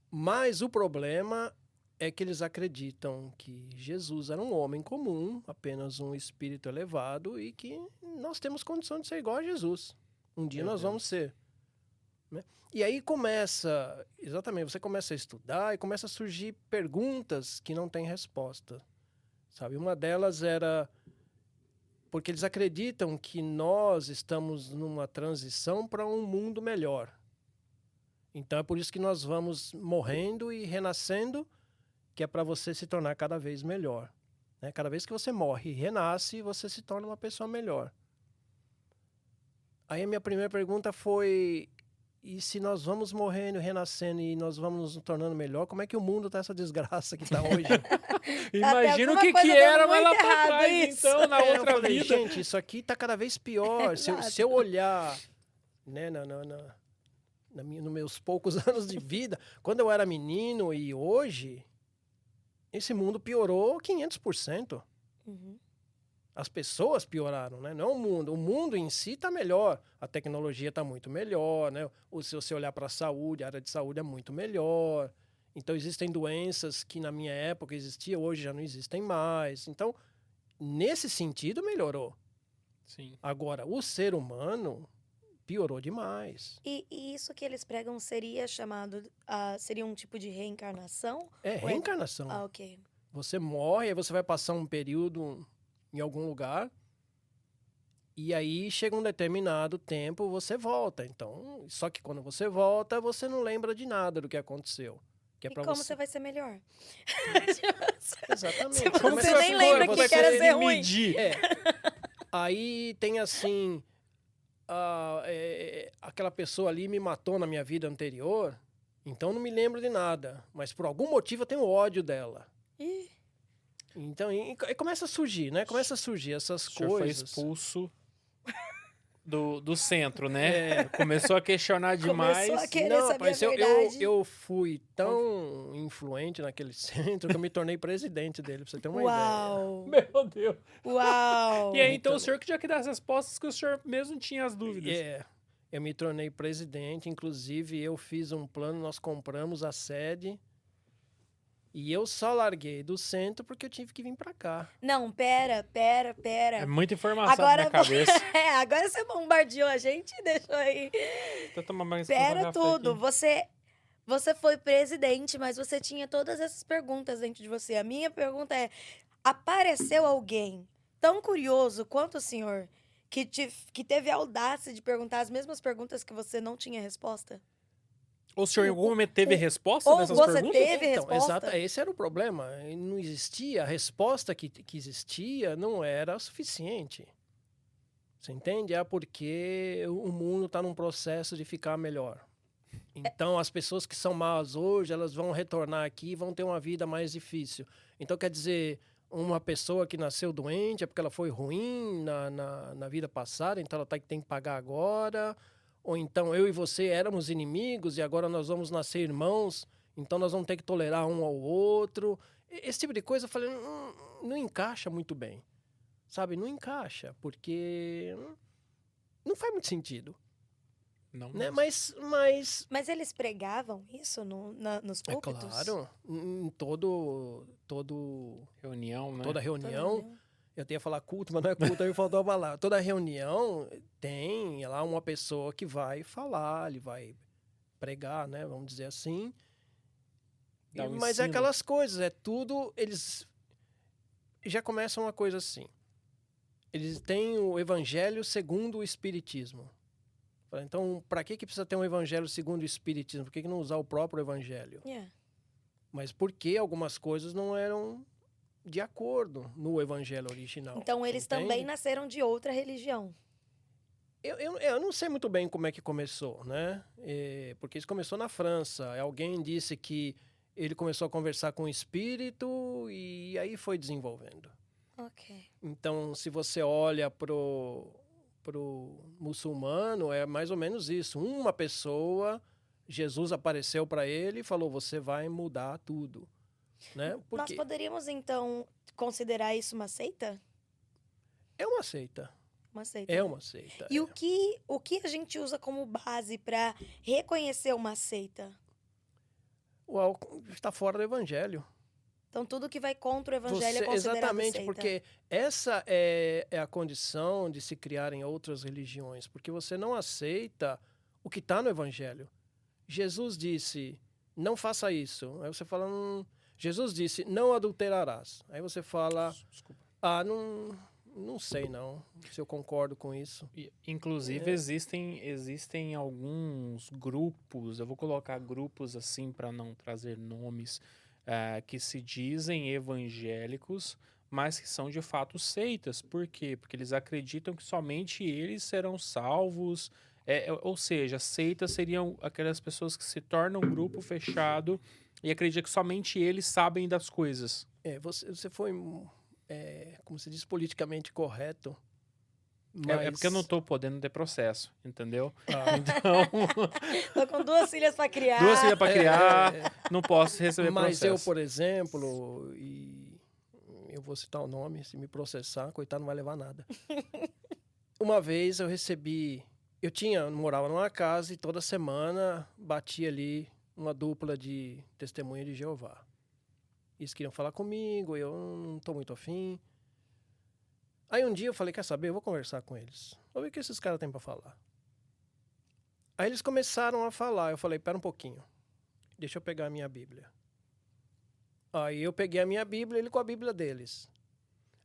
Mas o problema é que eles acreditam que Jesus era um homem comum, apenas um espírito elevado, e que nós temos condição de ser igual a Jesus. Um dia nós vamos ser. Né? E aí você começa a estudar e começa a surgir perguntas que não têm resposta. Sabe? Uma delas era porque eles acreditam que nós estamos numa transição para um mundo melhor. Então é por isso que nós vamos morrendo e renascendo, que é para você se tornar cada vez melhor. Né? Cada vez que você morre e renasce, você se torna uma pessoa melhor. Aí a minha primeira pergunta foi, e se nós vamos morrendo e renascendo e nós vamos nos tornando melhor, como é que o mundo tá essa desgraça que tá hoje? Imagina o que era mas lá pra trás, então, na outra falei, vida. gente, isso aqui tá cada vez pior. Se eu olhar, né, nos meus poucos anos de vida, quando eu era menino e hoje, esse mundo piorou 500%. As pessoas pioraram, né? Não o mundo. O mundo em si está melhor. A tecnologia está muito melhor, né? Se você olhar para a saúde, a área de saúde é muito melhor. Então, existem doenças que na minha época existiam, hoje já não existem mais. Então, nesse sentido, melhorou. Sim. Agora, o ser humano piorou demais. E isso que eles pregam seria chamado... seria um tipo de reencarnação? É reencarnação. Ok. Você morre, aí você vai passar um período em algum lugar, e aí chega um determinado tempo, você volta. Então, só que quando você volta, você não lembra de nada do que aconteceu. Que é E pra como você vai ser melhor? Exatamente. Você nem lembra que era ser ruim. Aí tem assim, aquela pessoa ali me matou na minha vida anterior, então não me lembro de nada. Mas por algum motivo eu tenho ódio dela. Então, e começa a surgir, né? Começa a surgir essas coisas. Foi expulso do centro, né? Começou a questionar demais. Começou a querer saber a verdade. Eu fui tão influente naquele centro que eu me tornei presidente dele, pra você ter uma ideia. Meu Deus. Uau! E aí, então, o senhor que tinha que dar as respostas que o senhor mesmo tinha as dúvidas. Eu me tornei presidente, inclusive eu fiz um plano, nós compramos a sede. E eu só larguei do centro porque eu tive que vir pra cá. Não, pera. É muita informação na minha cabeça. Agora você bombardeou a gente e deixou aí. Pera tudo. Você foi presidente, mas você tinha todas essas perguntas dentro de você. A minha pergunta é, apareceu alguém tão curioso quanto o senhor que teve a audácia de perguntar as mesmas perguntas que você não tinha resposta? O senhor em algum momento teve resposta dessas perguntas? Ou você teve resposta? Exato, esse era o problema. Não existia, a resposta que existia não era suficiente. Você entende? É porque o mundo está num processo de ficar melhor. Então, as pessoas que são más hoje, elas vão retornar aqui e vão ter uma vida mais difícil. Então, quer dizer, uma pessoa que nasceu doente é porque ela foi ruim na vida passada, então ela tem que pagar agora. Ou então eu e você éramos inimigos e agora nós vamos nascer irmãos, então nós vamos ter que tolerar um ao outro. Esse tipo de coisa, eu falei, não encaixa muito bem. Sabe, não encaixa, porque não faz muito sentido. Não, Né? mesmo. Mas eles pregavam isso nos É púlpitos? claro, em Reunião, né? toda Toda reunião, reunião? eu ia falar culto, mas não é culto, aí me faltou a palavra. Toda reunião tem lá uma pessoa que vai falar, ele vai pregar, né? Vamos dizer assim. Dá um Mas é ensino. aquelas coisas, é tudo, eles já começam uma coisa assim. Eles têm o evangelho segundo o espiritismo. Então, para que precisa ter um evangelho segundo o espiritismo? Por que não usar o próprio evangelho? Yeah. Mas por que algumas coisas não eram de acordo no evangelho original? Então eles Entende? também nasceram de outra religião. Eu não sei muito bem como é que começou, né? Porque isso começou na França. Alguém disse que ele começou a conversar com o espírito e aí foi desenvolvendo. Ok. Então, se você olha pro muçulmano, é mais ou menos isso. Uma pessoa, Jesus apareceu para ele e falou, você vai mudar tudo. Né? Nós Porque poderíamos, então, considerar isso uma seita? é uma seita. Uma seita. É né? uma seita. E o que a gente usa como base para reconhecer uma seita? Está fora do evangelho. Então, tudo que vai contra o evangelho é considerado Exatamente, seita. porque essa é a condição de se criarem outras religiões, porque você não aceita o que está no evangelho. Jesus disse, não faça isso. Aí você fala, Jesus disse, não adulterarás. Aí você fala, Desculpa. não sei não, se eu concordo com isso. Inclusive, existem alguns grupos, eu vou colocar grupos assim para não trazer nomes, que se dizem evangélicos, mas que são de fato seitas. Por quê? Porque eles acreditam que somente eles serão salvos. Ou seja, seitas seriam aquelas pessoas que se tornam um grupo fechado e acreditam que somente eles sabem das coisas. Você foi, como se diz, politicamente correto. É porque eu não tô podendo ter processo, entendeu? Ah, Então, Tô com 2 filhas para criar. 2 filhas para criar, não posso receber mas processo. eu, por exemplo, e eu vou citar o nome, se me processar, coitado, não vai levar nada. Uma vez eu recebi, morava numa casa e toda semana batia ali uma dupla de testemunha de Jeová. Eles queriam falar comigo, eu não estou muito afim. Aí um dia eu falei, quer saber, eu vou conversar com eles. Vou ver o que esses caras têm para falar. Aí eles começaram a falar, eu falei, pera um pouquinho, deixa eu pegar a minha Bíblia. Aí eu peguei a minha Bíblia, ele com a Bíblia deles.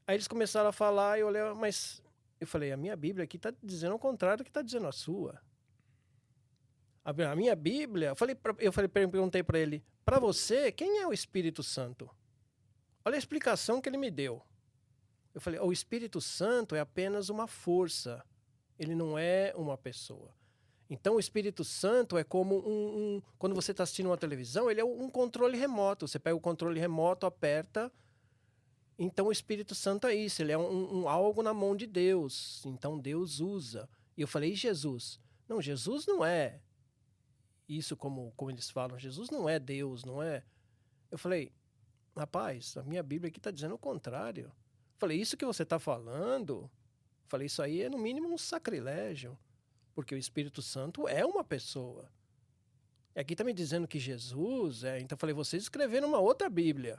Aí eles começaram a falar, eu olhei, mas... Eu falei, a minha Bíblia aqui está dizendo o contrário do que está dizendo a sua. A minha Bíblia... Perguntei para ele, para você, quem é o Espírito Santo? Olha a explicação que ele me deu. Eu falei, o Espírito Santo é apenas uma força. Ele não é uma pessoa. Então, o Espírito Santo é como quando você está assistindo uma televisão, ele é um controle remoto. Você pega o controle remoto, aperta. Então, o Espírito Santo é isso. Ele é algo na mão de Deus. Então, Deus usa. E eu falei, e Jesus? Não, Jesus não é isso como eles falam. Jesus não é Deus, não é... Eu falei, rapaz, a minha Bíblia aqui está dizendo o contrário. Eu falei, isso que você está falando... Eu falei, isso aí é no mínimo um sacrilégio. Porque o Espírito Santo é uma pessoa. E aqui está me dizendo que Jesus é... Então eu falei, vocês escreveram uma outra Bíblia.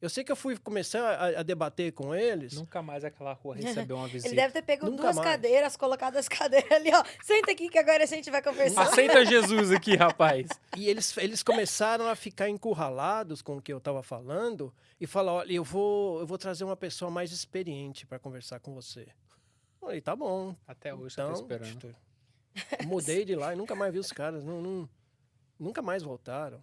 Eu sei que eu começar a debater com eles. Nunca mais aquela rua recebeu uma visita. Ele deve ter pego Nunca 2 mais. cadeiras, colocado as cadeiras ali, ó. Senta aqui que agora a gente vai conversar. Aceita Jesus aqui, rapaz. E eles começaram a ficar encurralados com o que eu estava falando e falaram, olha, eu vou trazer uma pessoa mais experiente para conversar com você. Eu falei, tá bom. Até hoje Então, eu tô esperando. Mudei de lá e nunca mais vi os caras. Nunca mais voltaram.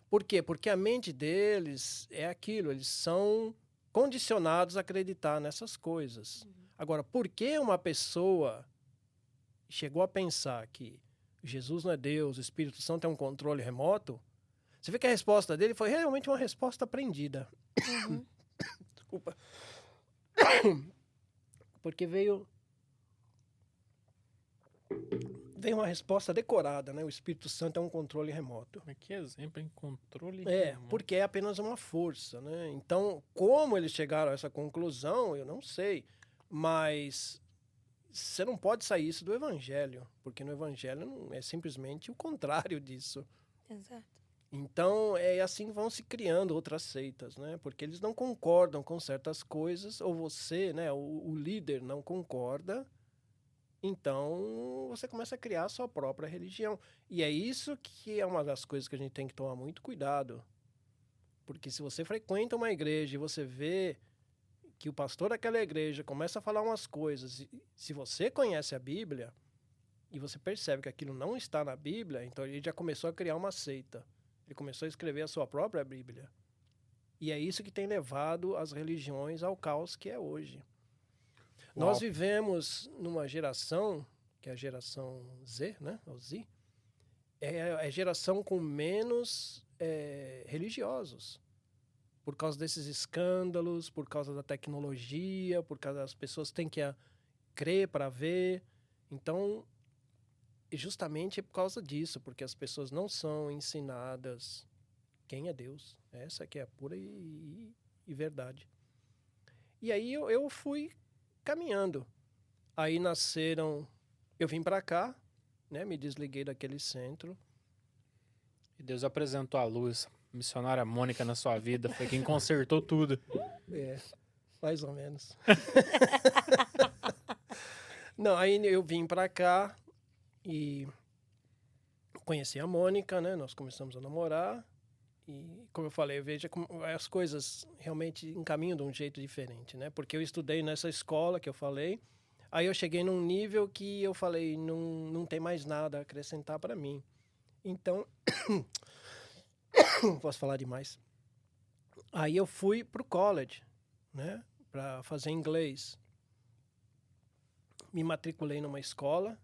Por quê? Porque a mente deles é aquilo. Eles são condicionados a acreditar nessas coisas. Agora, por que uma pessoa chegou a pensar que Jesus não é Deus, o Espírito Santo tem um controle remoto? Você vê que a resposta dele foi realmente uma resposta aprendida. Desculpa. Porque veio uma resposta decorada, né? O Espírito Santo é um controle remoto. Mas que exemplo, hein? Controle remoto. Porque é apenas uma força, né? Então, como eles chegaram a essa conclusão, eu não sei. Mas você não pode sair isso do Evangelho, porque no Evangelho não é simplesmente o contrário disso. Exato. Então, é assim que vão se criando outras seitas, né? Porque eles não concordam com certas coisas, ou você, né, o líder não concorda, então você começa a criar a sua própria religião. E é isso que é uma das coisas que a gente tem que tomar muito cuidado. Porque se você frequenta uma igreja e você vê que o pastor daquela igreja começa a falar umas coisas, e se você conhece a Bíblia e você percebe que aquilo não está na Bíblia, então ele já começou a criar uma seita. Ele começou a escrever a sua própria Bíblia. E é isso que tem levado as religiões ao caos que é hoje. Uau. Nós vivemos numa geração, que é a geração Z, né? O Z. É a geração com menos religiosos. Por causa desses escândalos, por causa da tecnologia, por causa das pessoas têm que crer para ver. Então, justamente é por causa disso, porque as pessoas não são ensinadas quem é Deus. Essa que é a pura e verdade. E aí eu fui caminhando. Aí nasceram... Eu vim para cá, né? Me desliguei daquele centro. E Deus apresentou a luz. A missionária Mônica na sua vida. Foi quem consertou tudo. Mais ou menos. Não, aí eu vim para cá e conheci a Mônica, né? Nós começamos a namorar. E, como eu falei, veja como as coisas realmente encaminham de um jeito diferente, né? Porque eu estudei nessa escola que eu falei. Aí eu cheguei num nível que eu falei, não tem mais nada a acrescentar para mim. Então, posso falar demais. Aí eu fui pro college, né? Para fazer inglês. Me matriculei numa escola.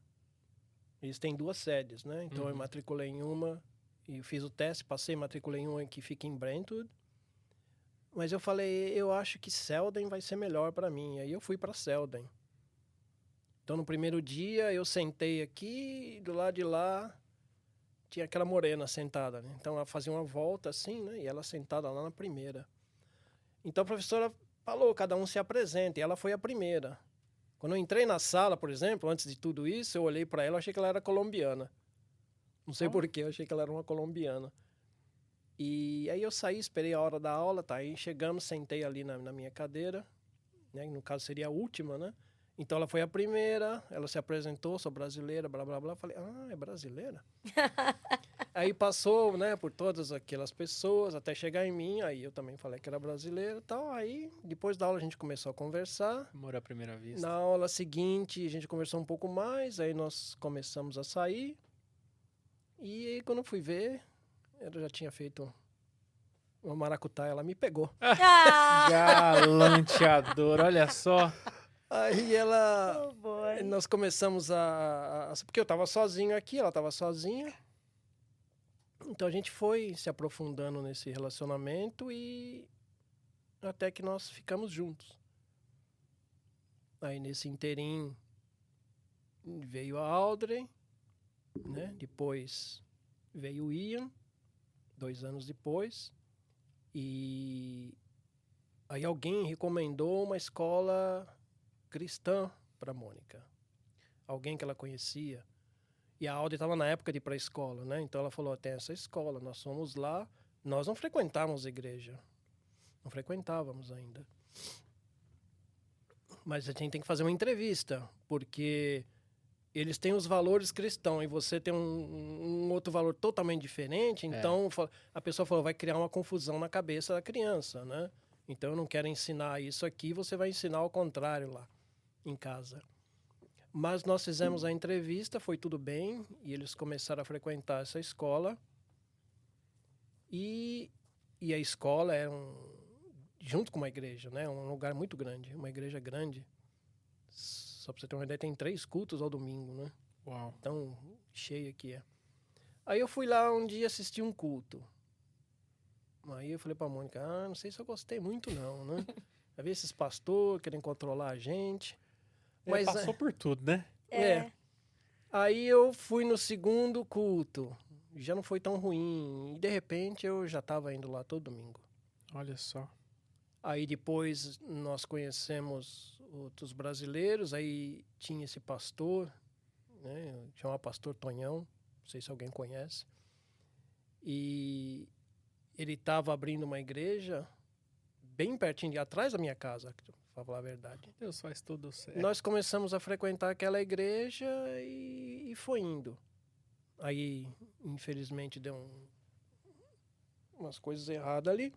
Eles têm 2 sedes, né? Então eu matriculei em uma e fiz o teste, passei, matriculei em uma que fica em Brentwood. Mas eu falei, eu acho que Selden vai ser melhor para mim. Aí eu fui para Selden. Então no primeiro dia eu sentei aqui e do lado de lá tinha aquela morena sentada, né? Então ela fazia uma volta assim, né? E ela sentada lá na primeira. Então a professora falou, cada um se apresenta, e ela foi a primeira. Quando eu entrei na sala, por exemplo, antes de tudo isso, eu olhei para ela e achei que ela era colombiana. Não sei porquê, eu achei que ela era uma colombiana. E aí eu saí, esperei a hora da aula, tá? Aí chegamos, sentei ali na minha cadeira, né? No caso seria a última, né? Então ela foi a primeira, ela se apresentou, sou brasileira, blá, blá, blá. Falei, é brasileira? Aí passou, né, por todas aquelas pessoas, até chegar em mim, aí eu também falei que era brasileira e tal. Aí, depois da aula, a gente começou a conversar. Amor à primeira vista. Na aula seguinte, a gente conversou um pouco mais, aí nós começamos a sair. E aí, quando eu fui ver, eu já tinha feito uma maracutaia, ela me pegou. Galanteador, olha só. Aí ela... Oh, boy. Nós começamos porque eu tava sozinho aqui, ela tava sozinha. Então a gente foi se aprofundando nesse relacionamento e até que nós ficamos juntos. Aí nesse inteirinho veio a Audrey, né? Depois veio o Ian, 2 anos depois. E aí alguém recomendou uma escola cristã para Mônica. Alguém que ela conhecia. E a Audrey estava na época de ir para a escola, né? Então ela falou, tem essa escola, nós fomos lá. Nós não frequentávamos a igreja. Não frequentávamos ainda. Mas a gente tem que fazer uma entrevista, porque eles têm os valores cristãos e você tem um outro valor totalmente diferente. Então a pessoa falou, vai criar uma confusão na cabeça da criança, né? Então eu não quero ensinar isso aqui, você vai ensinar ao contrário lá em casa. Mas nós fizemos a entrevista, foi tudo bem, e eles começaram a frequentar essa escola. E a escola é junto com uma igreja, né? Um lugar muito grande, uma igreja grande. Só para você ter uma ideia, tem 3 cultos ao domingo, né? Uau. Então, cheia que é. Aí eu fui lá um dia assistir um culto. Aí eu falei pra Mônica, não sei se eu gostei muito não, né? Havia esses pastores querendo controlar a gente. Mas passou por tudo, né? Aí eu fui no segundo culto. Já não foi tão ruim. E de repente eu já estava indo lá todo domingo. Olha só. Aí depois nós conhecemos outros brasileiros. Aí tinha esse pastor, né? Chamava Pastor Tonhão. Não sei se alguém conhece. E ele estava abrindo uma igreja bem pertinho, atrás da minha casa, para falar a verdade. Deus faz tudo certo. Nós começamos a frequentar aquela igreja e foi indo. Aí, infelizmente, deu umas coisas erradas ali.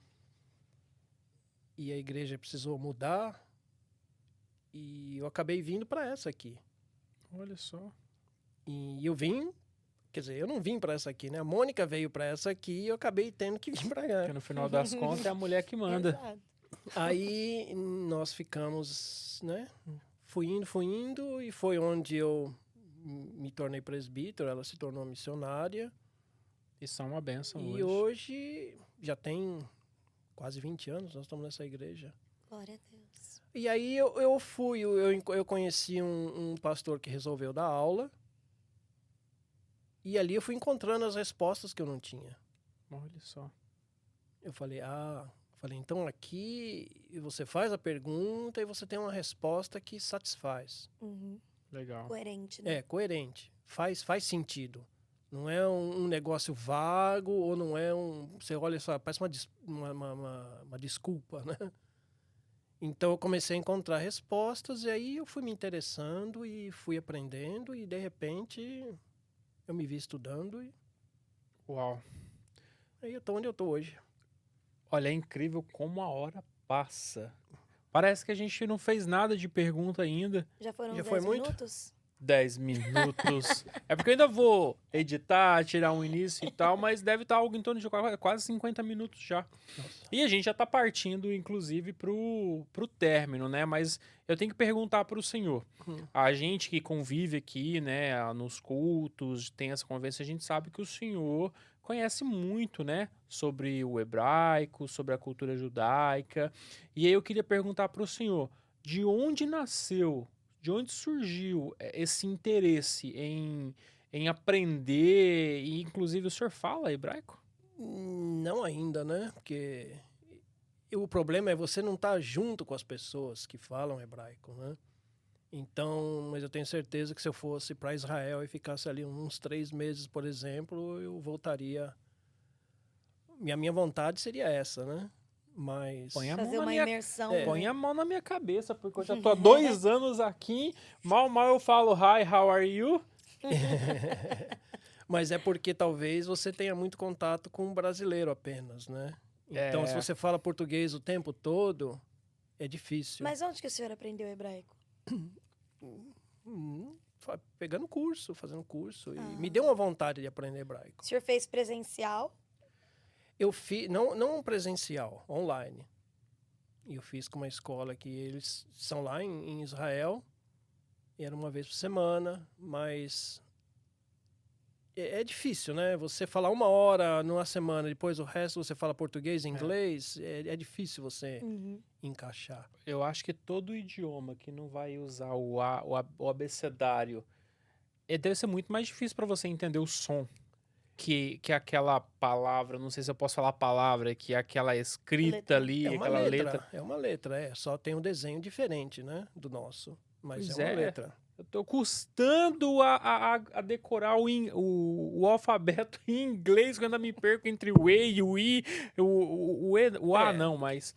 E a igreja precisou mudar. E eu acabei vindo para essa aqui. Olha só. E eu vim... Quer dizer, eu não vim para essa aqui, né? A Mônica veio para essa aqui e eu acabei tendo que vir para cá. Porque no final das contas é a mulher que manda. Exato. Aí nós ficamos, né? Fui indo e foi onde eu me tornei presbítero. Ela se tornou missionária. Isso é uma benção E hoje já tem quase 20 anos nós estamos nessa igreja. Glória a Deus. E aí eu conheci um pastor que resolveu dar aula. E ali eu fui encontrando as respostas que eu não tinha. Olha só. Eu falei, então aqui você faz a pergunta e você tem uma resposta que satisfaz. Uhum. Legal. Coerente, né? É, coerente. Faz sentido. Não é um negócio vago ou não é você olha só, parece uma desculpa, né? Então eu comecei a encontrar respostas e aí eu fui me interessando e fui aprendendo e de repente eu me vi estudando e Uau. aí eu tô onde eu tô hoje. Olha, é incrível como a hora passa. Parece que a gente não fez nada de pergunta ainda. Já foram Já 10 foi muito? minutos? 10 minutos. É porque eu ainda vou editar, tirar um início e tal, mas deve estar algo em torno de quase 50 minutos já. Nossa. E a gente já tá partindo, inclusive, pro término, né? Mas eu tenho que perguntar pro senhor. A gente que convive aqui, né, nos cultos, tem essa conversa, a gente sabe que o senhor conhece muito, né, sobre o hebraico, sobre a cultura judaica. E aí eu queria perguntar pro senhor, de onde nasceu, de onde surgiu esse interesse em aprender, e inclusive o senhor fala hebraico? Não ainda, né? Porque o problema é você não estar junto com as pessoas que falam hebraico, né? Então, mas eu tenho certeza que se eu fosse para Israel e ficasse ali uns 3 meses, por exemplo, eu voltaria. A minha vontade seria essa, né? Mas Fazer uma imersão. Põe a mão na minha cabeça, porque eu já tô há 2 anos aqui, mal eu falo hi, how are you? Mas é porque talvez você tenha muito contato com um brasileiro apenas, né? Então, se você fala português o tempo todo, é difícil. Mas onde que o senhor aprendeu hebraico? Pegando curso, fazendo curso. E me deu uma vontade de aprender hebraico. O senhor fez presencial? Eu fiz, não presencial, online. E eu fiz com uma escola que eles são lá em Israel. E era uma vez por semana, mas é difícil, né? Você falar 1 hora numa semana, depois o resto você fala português, inglês, é difícil você encaixar. Eu acho que todo idioma que não vai usar o abecedário, deve ser muito mais difícil para você entender o som que aquela palavra, não sei se eu posso falar a palavra, que aquela escrita ali, aquela letra. É uma letra, só tem um desenho diferente, né, do nosso, mas Pois é uma letra. Eu tô custando a decorar o alfabeto em inglês, quando eu me perco entre o E e o I, o A não, mas...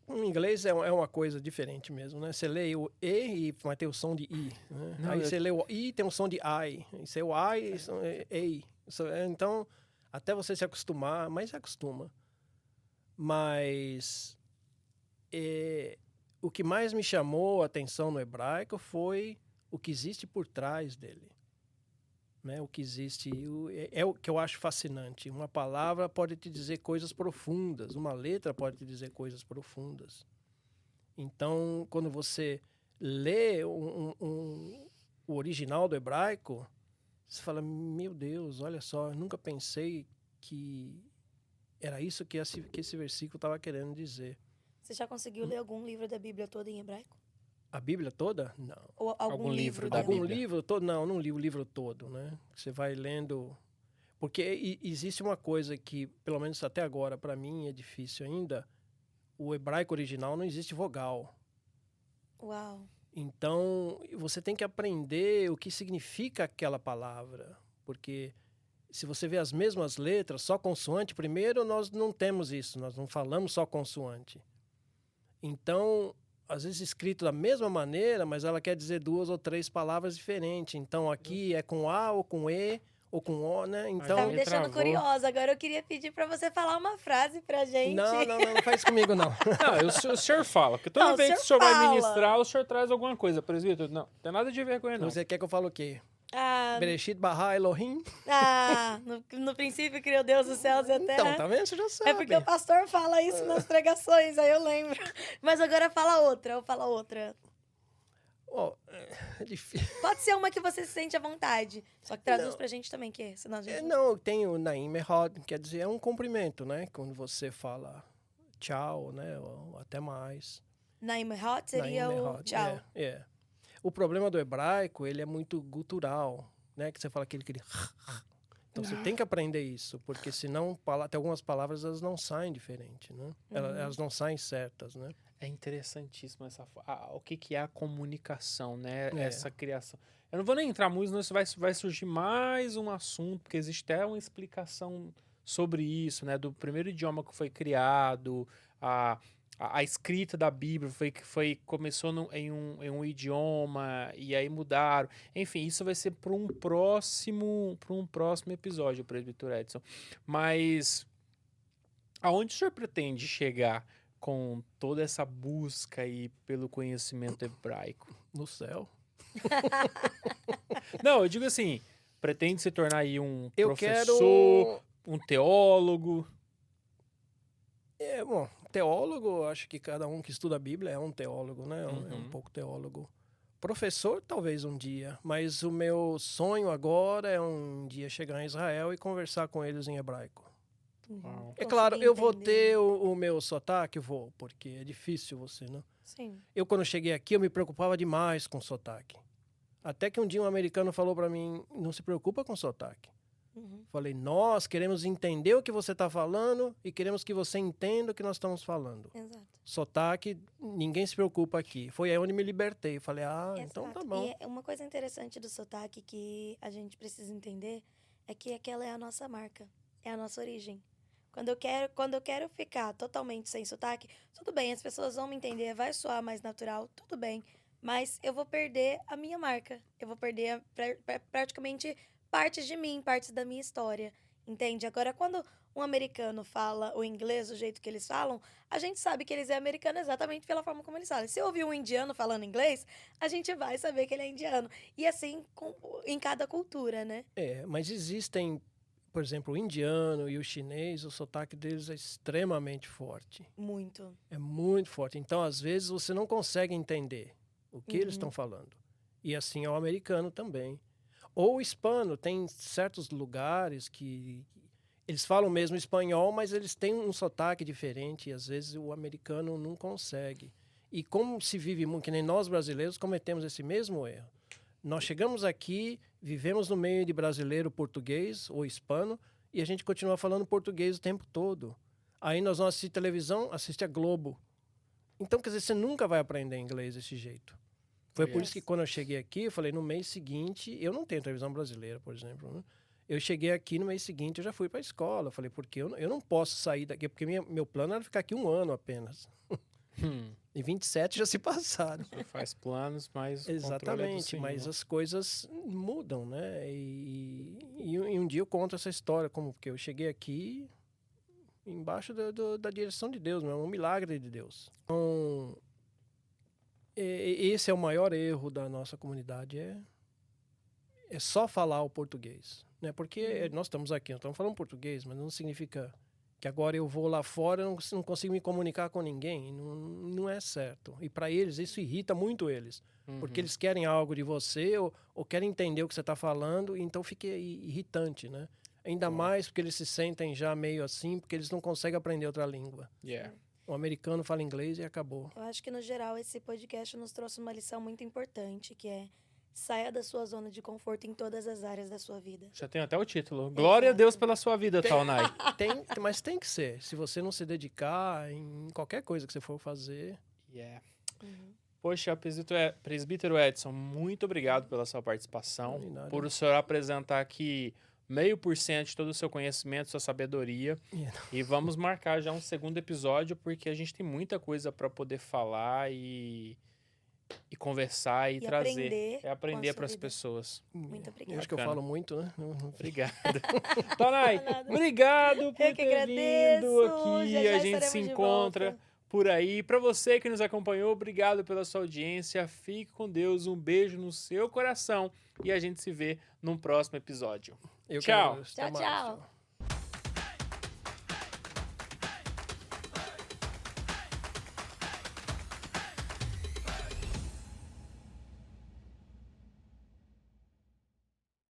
O inglês é uma coisa diferente mesmo, né? Você lê o E e vai ter o som de I. Né? Não, aí você lê o I tem o som de I. Isso é o I, E. Então, até você se acostumar, mas se acostuma. Mas o que mais me chamou a atenção no hebraico foi o que existe por trás dele. Né? O que existe é o que eu acho fascinante. Uma palavra pode te dizer coisas profundas, uma letra pode te dizer coisas profundas. Então, quando você lê o original do hebraico, você fala, meu Deus, olha só, eu nunca pensei que era isso que esse versículo estava querendo dizer. Você já conseguiu ler algum livro da Bíblia toda em hebraico? A Bíblia toda? Não. Ou algum livro da da Bíblia? Algum Bíblia. livro todo? Não, não li o livro todo, né? Você vai lendo... Porque existe uma coisa que, pelo menos até agora, para mim é difícil ainda. O hebraico original não existe vogal. Uau. Então, você tem que aprender o que significa aquela palavra. Porque se você vê as mesmas letras, só consoante, primeiro nós não temos isso, nós não falamos só consoante. Então, às vezes escrito da mesma maneira, mas ela quer dizer 2 ou 3 palavras diferentes. Então, aqui é com A ou com E ou com O, né? Então, Tá me me deixando travou. curiosa. Agora eu queria pedir pra você falar uma frase pra gente. não faz comigo, não. Não, o senhor fala, porque toda Não, o vez que o senhor senhor vai fala. ministrar, o senhor traz alguma coisa, presbítero. Não, tem nada de vergonha, não. Você quer que eu fale o quê? Ah, Bereshit bara Elohim? no princípio criou Deus os céus e a terra. Então, tá vendo? Você já sabe. É porque o pastor fala isso nas pregações, aí eu lembro. Mas agora fala outra, eu falo outra. Ó, é difícil. Pode ser uma que você se sente à vontade. Só que traduz pra gente também, que senão a gente... Não, tem o Naim Erod, quer dizer, é um cumprimento, né? Quando você fala tchau, né? Ou até mais. Naim Hot seria Naim o Erod, tchau. É. O problema do hebraico, ele é muito gutural, né? Que você fala aquele... Então, você tem que aprender isso, porque senão tem algumas palavras, elas não saem diferente, né? Elas não saem certas, né? É interessantíssimo o que é a comunicação, né? É. Essa criação. Eu não vou nem entrar muito, senão vai surgir mais um assunto, porque existe até uma explicação sobre isso, né? Do primeiro idioma que foi criado, a escrita da Bíblia começou em um idioma e aí mudaram. Enfim, isso vai ser para um próximo episódio, presbítero Edson. Mas aonde o senhor pretende chegar com toda essa busca aí pelo conhecimento hebraico? No céu. Não, eu digo assim, pretende se tornar aí um Eu professor, quero... um teólogo? Bom, teólogo, acho que cada um que estuda a Bíblia é um teólogo, né? É um Uhum. pouco teólogo. Professor, talvez um dia, mas o meu sonho agora é um dia chegar em Israel e conversar com eles em hebraico. Uau. É claro, Conseguir eu vou entender. ter o meu sotaque, vou, porque é difícil você, né? Sim. Eu, quando cheguei aqui, eu me preocupava demais com sotaque. Até que um dia um americano falou para mim, não se preocupa com sotaque. Uhum. Falei, nós queremos entender o que você está falando e queremos que você entenda o que nós estamos falando. Exato. Sotaque, ninguém se preocupa aqui. Foi aí onde me libertei. Falei, então tá Exato. bom. E uma coisa interessante do sotaque que a gente precisa entender é que aquela é a nossa marca, é a nossa origem. Quando eu quero ficar totalmente sem sotaque, tudo bem, as pessoas vão me entender, vai soar mais natural, tudo bem, mas eu vou perder a minha marca. Eu vou perder praticamente partes de mim, partes da minha história, entende? Agora, quando um americano fala o inglês do jeito que eles falam, a gente sabe que eles é americano exatamente pela forma como eles falam. Se eu ouvir um indiano falando inglês, a gente vai saber que ele é indiano. E assim, em cada cultura, né? Mas existem, por exemplo, o indiano e o chinês, o sotaque deles é extremamente forte. Muito. É muito forte. Então, às vezes, você não consegue entender o que eles Uhum. estão falando. E assim é o americano também. Ou o hispano, tem certos lugares que eles falam mesmo espanhol, mas eles têm um sotaque diferente e às vezes o americano não consegue. E como se vive muito, que nem nós brasileiros cometemos esse mesmo erro. Nós chegamos aqui, vivemos no meio de brasileiro português ou hispano e a gente continua falando português o tempo todo. Aí nós vamos assistir televisão, assiste a Globo. Então, quer dizer, você nunca vai aprender inglês desse jeito. Foi por isso que quando eu cheguei aqui, eu falei, no mês seguinte, eu não tenho televisão brasileira, por exemplo, né? Eu cheguei aqui, no mês seguinte, eu já fui para a escola. Eu falei, porque eu não posso sair daqui, porque meu plano era ficar aqui 1 ano apenas. E 27 já se passaram. Você faz planos, mas Exatamente, mas as coisas mudam, né? E um dia eu conto essa história, como porque eu cheguei aqui embaixo da direção de Deus, é um milagre de Deus. Então, esse é o maior erro da nossa comunidade, é só falar o português, né? Porque nós estamos aqui, nós estamos falando português, mas não significa que agora eu vou lá fora e não consigo me comunicar com ninguém. Não é certo. E para eles, isso irrita muito eles. Porque eles querem algo de você ou querem entender o que você está falando, então fica irritante, né? Ainda mais porque eles se sentem já meio assim, porque eles não conseguem aprender outra língua. Yeah. O americano fala inglês e acabou. Eu acho que, no geral, esse podcast nos trouxe uma lição muito importante, que é saia da sua zona de conforto em todas as áreas da sua vida. Já tem até o título. Glória a Deus pela sua vida, Taonai. Mas tem que ser. Se você não se dedicar em qualquer coisa que você for fazer... Yeah. Poxa, presbítero Edson, muito obrigado pela sua participação, por o senhor apresentar aqui 0,5% de todo o seu conhecimento, sua sabedoria. E vamos marcar já um segundo episódio, porque a gente tem muita coisa para poder falar e conversar e trazer. Aprender para as pessoas. Muito obrigada. Eu acho que eu falo muito, né? Obrigado. Taonai, obrigado por ter vindo aqui. Já a gente se encontra por aí. Para você que nos acompanhou, obrigado pela sua audiência. Fique com Deus. Um beijo no seu coração. E a gente se vê num próximo episódio. Eu tchau. Tchau, tchau.